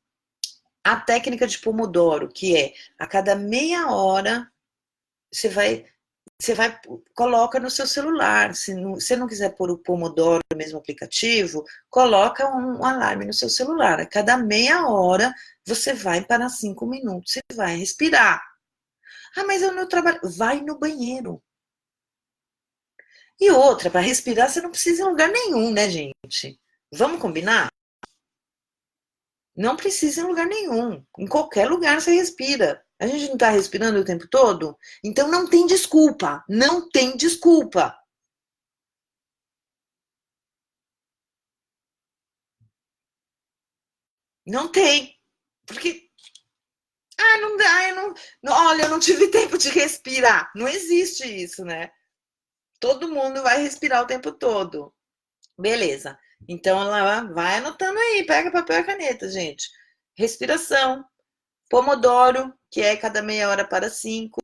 A: A técnica de Pomodoro, que é a cada meia hora você vai coloca no seu celular. Se você não quiser pôr o Pomodoro no mesmo aplicativo, coloca um alarme no seu celular. A cada meia hora você vai para 5 minutos e vai respirar. Ah, mas eu não trabalho. Vai no banheiro. E outra, para respirar você não precisa ir em lugar nenhum, né, gente? Vamos combinar? Não precisa em lugar nenhum. Em qualquer lugar você respira. A gente não está respirando o tempo todo? Então não tem desculpa. Não tem desculpa. Não tem. Porque, não dá, olha, eu não tive tempo de respirar. Não existe isso, né? Todo mundo vai respirar o tempo todo. Beleza. Então ela vai anotando aí, pega papel e caneta, gente. Respiração, Pomodoro, que é cada meia hora para 5.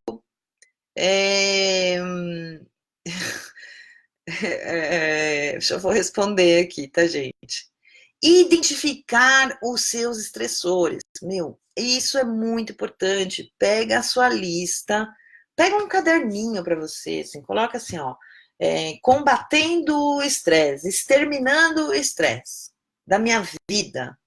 A: É... Deixa eu vou responder aqui, tá, gente? Identificar os seus estressores. Meu, isso é muito importante. Pega a sua lista, pega um caderninho para você, assim, coloca assim, ó, combatendo o estresse, exterminando o estresse da minha vida,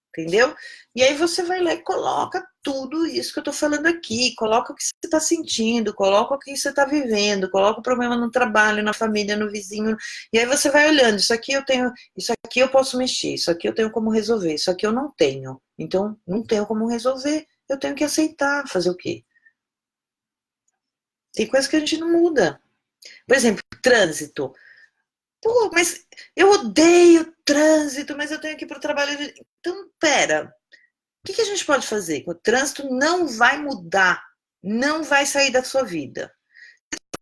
A: entendeu? E aí você vai lá e coloca tudo isso que eu tô falando aqui, coloca o que você está sentindo, coloca o que você está vivendo, coloca o problema no trabalho, na família, no vizinho, e aí você vai olhando, isso aqui eu tenho, isso aqui eu posso mexer, isso aqui eu tenho como resolver, isso aqui eu não tenho. Então, não tenho como resolver, eu tenho que aceitar, fazer o quê? Tem coisa que a gente não muda. Por exemplo, trânsito. Pô, mas eu odeio trânsito, mas eu tenho que ir para o trabalho. Então, pera, o que a gente pode fazer? O trânsito não vai mudar, não vai sair da sua vida.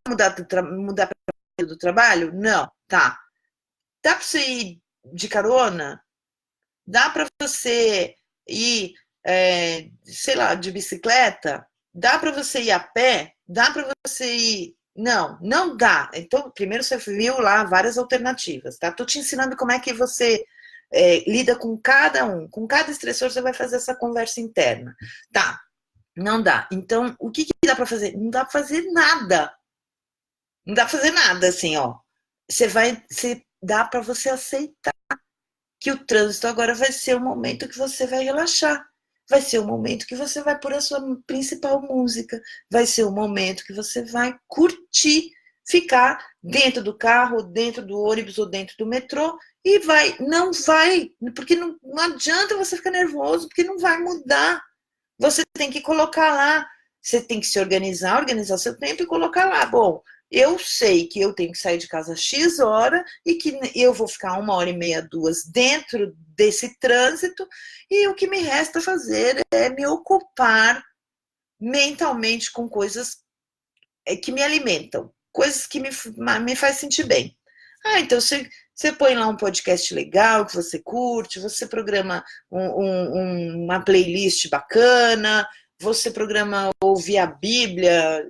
A: Mudar do trabalho? Não, tá. Dá para você ir de carona? Dá para você ir, sei lá, de bicicleta? Dá para você ir a pé? Dá para você ir. Não, não dá. Então, primeiro você viu lá várias alternativas, tá? Tô te ensinando como é que você lida com cada um. Com cada estressor, você vai fazer essa conversa interna. Tá, não dá. Então, o que dá para fazer? Não dá para fazer nada. Não dá para fazer nada, assim, ó. Dá para você aceitar que o trânsito agora vai ser o momento que você vai relaxar. Vai ser o momento que você vai pôr a sua principal música. Vai ser o momento que você vai curtir, ficar dentro do carro, dentro do ônibus ou dentro do metrô e não vai, porque não adianta você ficar nervoso, porque não vai mudar. Você tem que colocar lá, você tem que se organizar seu tempo e colocar lá. Bom, eu sei que eu tenho que sair de casa X hora e que eu vou ficar 1h30, 2 dentro desse trânsito, e o que me resta fazer é me ocupar mentalmente com coisas que me alimentam, coisas que me faz sentir bem. Então você põe lá um podcast legal que você curte, você programa uma playlist bacana, você programa ouvir a Bíblia,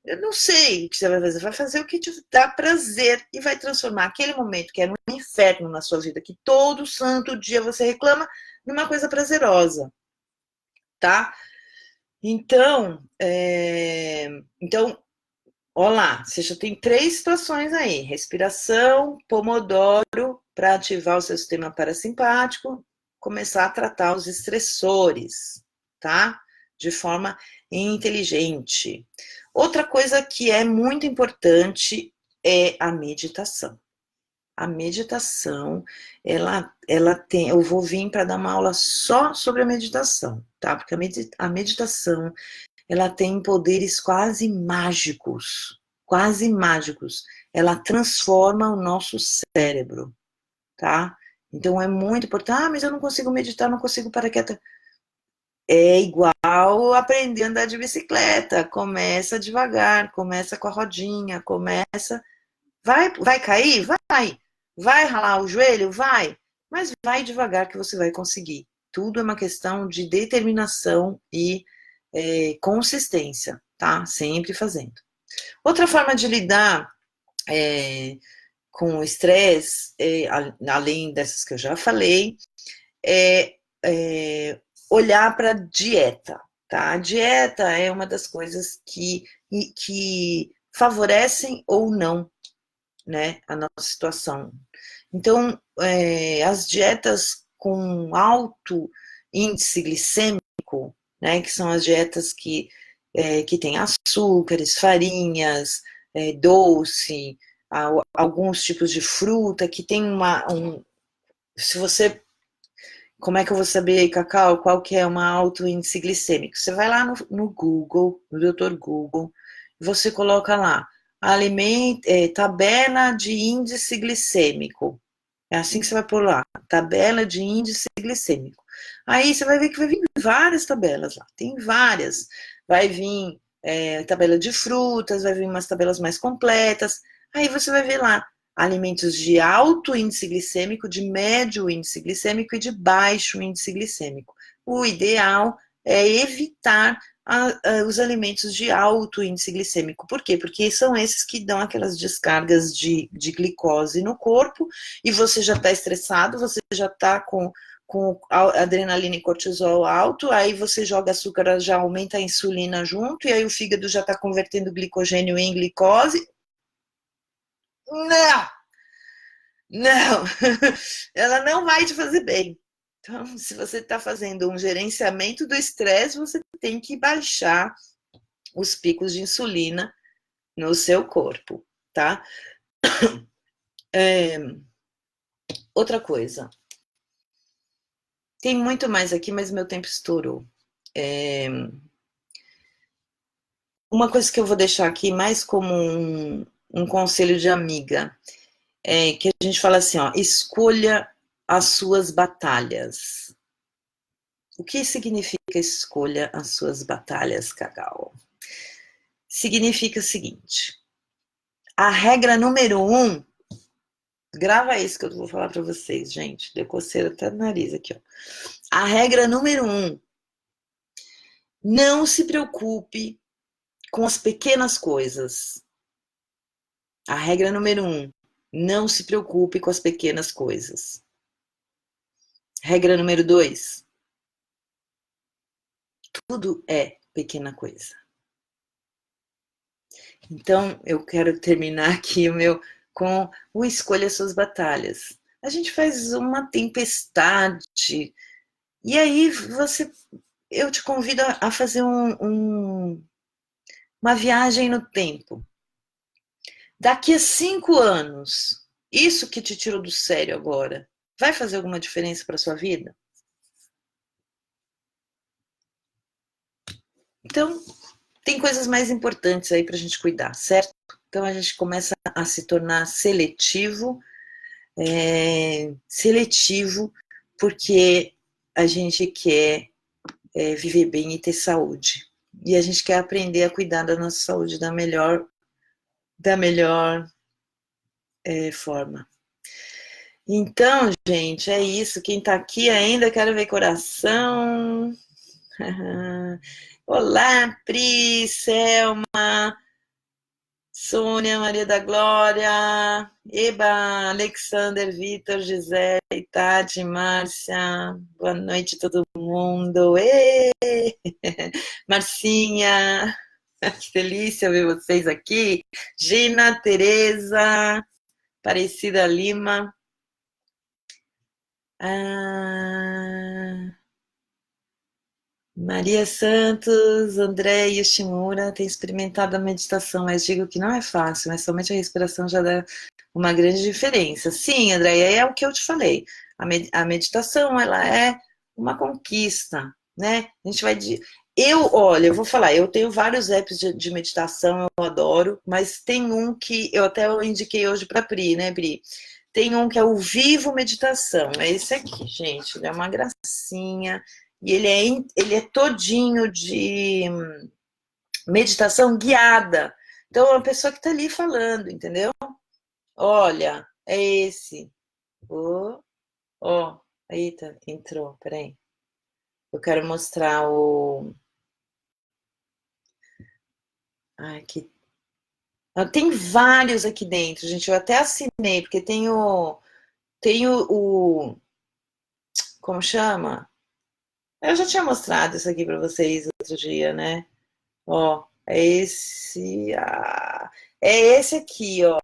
A: eu não sei o que você vai fazer o que te dá prazer e vai transformar aquele momento que era um inferno na sua vida, que todo santo dia você reclama, numa coisa prazerosa, tá? Então, olá, você já tem 3 situações aí: respiração, Pomodoro, para ativar o seu sistema parasimpático, começar a tratar os estressores, tá? De forma inteligente. Outra coisa que é muito importante é a meditação. A meditação, ela tem. Eu vou vir para dar uma aula só sobre a meditação, tá? Porque a meditação ela tem poderes quase mágicos, quase mágicos. Ela transforma o nosso cérebro, tá? Então é muito importante. Mas eu não consigo meditar, não consigo parar quieta. É igual aprender a andar de bicicleta. Começa devagar, começa com a rodinha, começa. Vai cair? Vai. Vai ralar o joelho? Vai. Mas vai devagar que você vai conseguir. Tudo é uma questão de determinação e consistência, tá? Sempre fazendo. Outra forma de lidar com o estresse, além dessas que eu já falei, é olhar para a dieta, tá? A dieta é uma das coisas que favorecem ou não, né, a nossa situação. Então, as dietas com alto índice glicêmico, né, que são as dietas que têm açúcares, farinhas, doce, alguns tipos de fruta, que tem se você Como é que eu vou saber, Cacau, qual que é uma alto índice glicêmico? Você vai lá no Google, no Dr. Google, você coloca lá, tabela de índice glicêmico. É assim que você vai pôr lá, tabela de índice glicêmico. Aí você vai ver que vai vir várias tabelas lá, tem várias. Vai vir tabela de frutas, vai vir umas tabelas mais completas. Aí você vai ver lá, alimentos de alto índice glicêmico, de médio índice glicêmico e de baixo índice glicêmico. O ideal é evitar os alimentos de alto índice glicêmico. Por quê? Porque são esses que dão aquelas descargas de glicose no corpo e você já está estressado, você já está com adrenalina e cortisol alto, aí você joga açúcar, já aumenta a insulina junto, e aí o fígado já está convertendo glicogênio em glicose. Não! Não! Ela não vai te fazer bem. Então, se você está fazendo um gerenciamento do estresse, você tem que baixar os picos de insulina no seu corpo, tá? Outra coisa. Tem muito mais aqui, mas meu tempo estourou. Uma coisa que eu vou deixar aqui mais como um conselho de amiga, é que a gente fala assim, ó, escolha as suas batalhas. O que significa escolha as suas batalhas, Cacau? Significa o seguinte, a regra número 1, grava isso que eu vou falar para vocês, gente, deu coceira até no nariz aqui, ó. A regra número 1, não se preocupe com as pequenas coisas. A regra número 1, não se preocupe com as pequenas coisas. Regra número 2, tudo é pequena coisa. Então, eu quero terminar aqui com o escolha suas batalhas. A gente faz uma tempestade, e aí eu te convido a fazer uma viagem no tempo. Daqui a 5 anos, isso que te tirou do sério agora, vai fazer alguma diferença para sua vida? Então, tem coisas mais importantes aí para a gente cuidar, certo? Então a gente começa a se tornar seletivo, porque a gente quer viver bem e ter saúde. E a gente quer aprender a cuidar da nossa saúde da melhor forma. Então, gente, é isso. Quem está aqui ainda, quero ver coração. Olá, Pri, Selma, Sônia, Maria da Glória, Eba, Alexander, Vitor, Gisele, Tati, Márcia, boa noite todo mundo. Ê! Marcinha, que delícia ver vocês aqui. Gina, Tereza, Aparecida Lima. Maria Santos, André Yoshimura tem experimentado a meditação, mas digo que não é fácil, mas somente a respiração já dá uma grande diferença. Sim, André, é o que eu te falei. A meditação, ela é uma conquista, né? A gente vai olha, eu vou falar, eu tenho vários apps de meditação, eu adoro, mas tem um que eu até indiquei hoje para a Pri, né, Pri? Tem um que é o Vivo Meditação, é esse aqui, gente, ele é uma gracinha. E ele é todinho de meditação guiada. Então, é uma pessoa que está ali falando, entendeu? Olha, é esse. Eita, entrou, peraí. Eu quero mostrar o... Aqui. Tem vários aqui dentro, gente. Eu até assinei, porque tem o como chama? Eu já tinha mostrado isso aqui para vocês outro dia, né? Ó, é esse. É esse aqui, ó.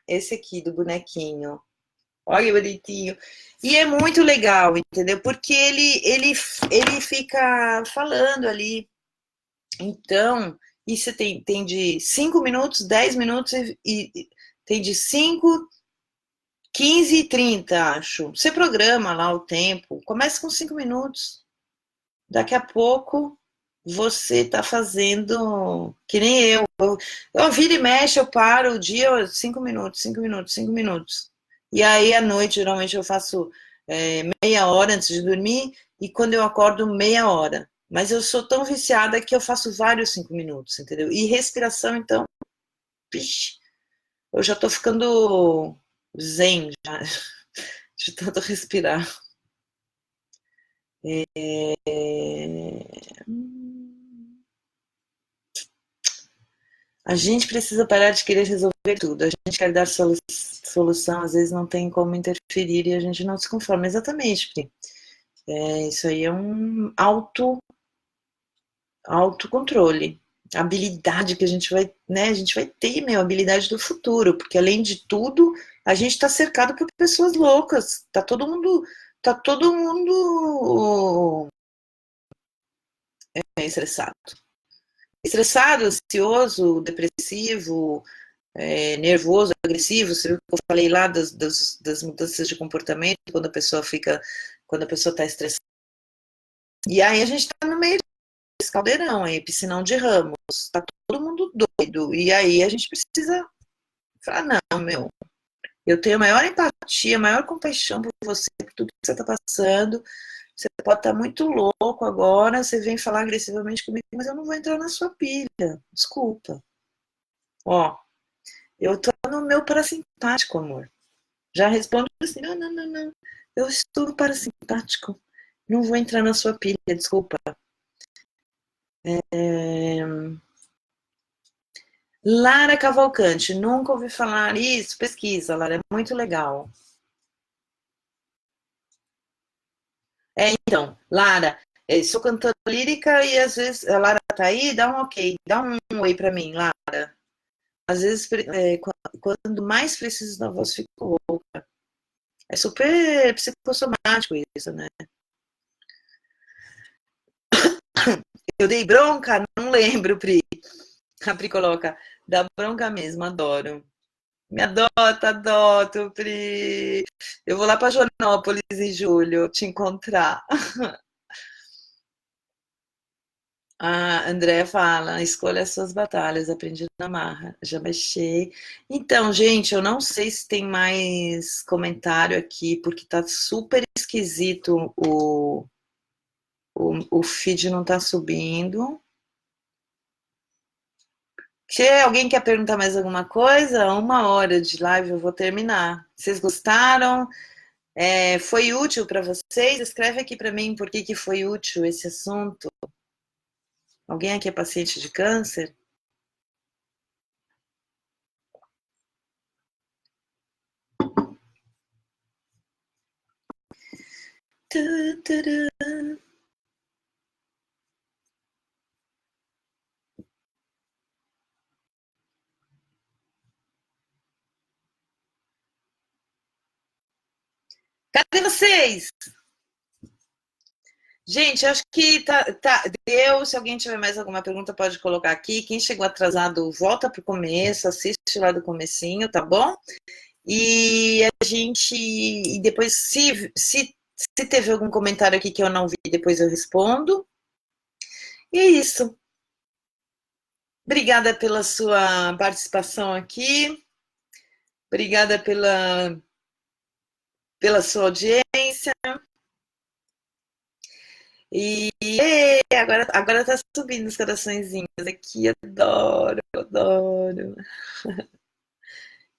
A: Esse aqui do bonequinho. Olha que bonitinho. E é muito legal, entendeu? Porque ele fica falando ali. Então, isso tem de 5 minutos, 10 minutos e tem de 5, 15h30, acho. Você programa lá o tempo, começa com 5 minutos. Daqui a pouco você está fazendo que nem eu viro e mexe, eu paro o dia 5 minutos, 5 minutos, 5 minutos. E aí à noite, geralmente eu faço meia hora antes de dormir e quando eu acordo, meia hora. Mas eu sou tão viciada que eu faço vários 5 minutos, entendeu? E respiração, então, pixe, eu já tô ficando zen já, de tanto respirar. A gente precisa parar de querer resolver tudo. A gente quer dar solução, às vezes não tem como interferir e a gente não se conforma. Exatamente, Pri. Isso aí é um autocontrole. A habilidade que a gente vai, né? A gente vai ter, meu, a habilidade do futuro, porque além de tudo, a gente está cercado por pessoas loucas. Tá todo mundo estressado. Estressado, ansioso, depressivo, nervoso, agressivo, você viu que eu falei lá das mudanças de comportamento, quando a pessoa está estressada. E aí a gente está no meio desse caldeirão aí, piscinão de ramos, tá todo mundo doido, e aí a gente precisa falar, não, meu, eu tenho a maior empatia, a maior compaixão por você, por tudo que você está passando, você pode estar muito louco agora, você vem falar agressivamente comigo, mas eu não vou entrar na sua pilha, desculpa. Ó, eu tô no meu parasimpático, amor. Já respondo assim, não, não, não, não. Eu estou no parasimpático. Não vou entrar na sua pilha, desculpa. Lara Cavalcante, nunca ouvi falar isso. Pesquisa, Lara, é muito legal. Então, Lara, sou cantora lírica e às vezes a Lara tá aí, dá um ok, dá um oi pra mim, Lara. Às vezes, quando mais preciso da voz, fico rouca. É super psicossomático isso, né? Eu dei bronca? Não lembro, Pri. A Pri coloca, dá bronca mesmo, adoro. Me adota, adoto, Pri. Eu vou lá para Joanópolis em julho te encontrar. A Andréa fala, escolha as suas batalhas, aprendi na marra, já baixei. Então, gente, eu não sei se tem mais comentário aqui, porque tá super esquisito o feed não tá subindo. Se alguém quer perguntar mais alguma coisa, 1 hora de live eu vou terminar. Vocês gostaram? Foi útil para vocês? Escreve aqui para mim por que foi útil esse assunto. Alguém aqui é paciente de câncer? Cadê vocês? Gente, acho que deu. Se alguém tiver mais alguma pergunta, pode colocar aqui. Quem chegou atrasado, volta para o começo, assiste lá do comecinho, tá bom? E a gente. E depois, se teve algum comentário aqui que eu não vi, depois eu respondo. E é isso. Obrigada pela sua participação aqui. Obrigada pela sua audiência. E agora tá subindo os coraçõezinhos aqui. Adoro, adoro.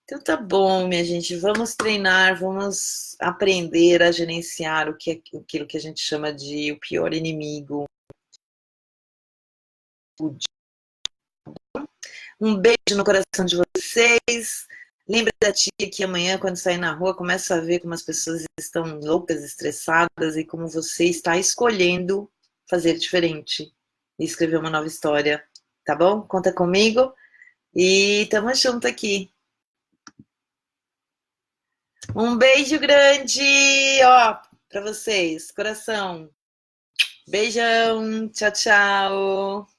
A: Então tá bom, minha gente. Vamos treinar, vamos aprender a gerenciar aquilo que a gente chama de o pior inimigo. Um beijo no coração de vocês. Lembre da tia que amanhã, quando sair na rua, começa a ver como as pessoas estão loucas, estressadas e como você está escolhendo fazer diferente e escrever uma nova história. Tá bom? Conta comigo e tamo junto aqui. Um beijo grande, ó, para vocês, coração. Beijão, tchau, tchau.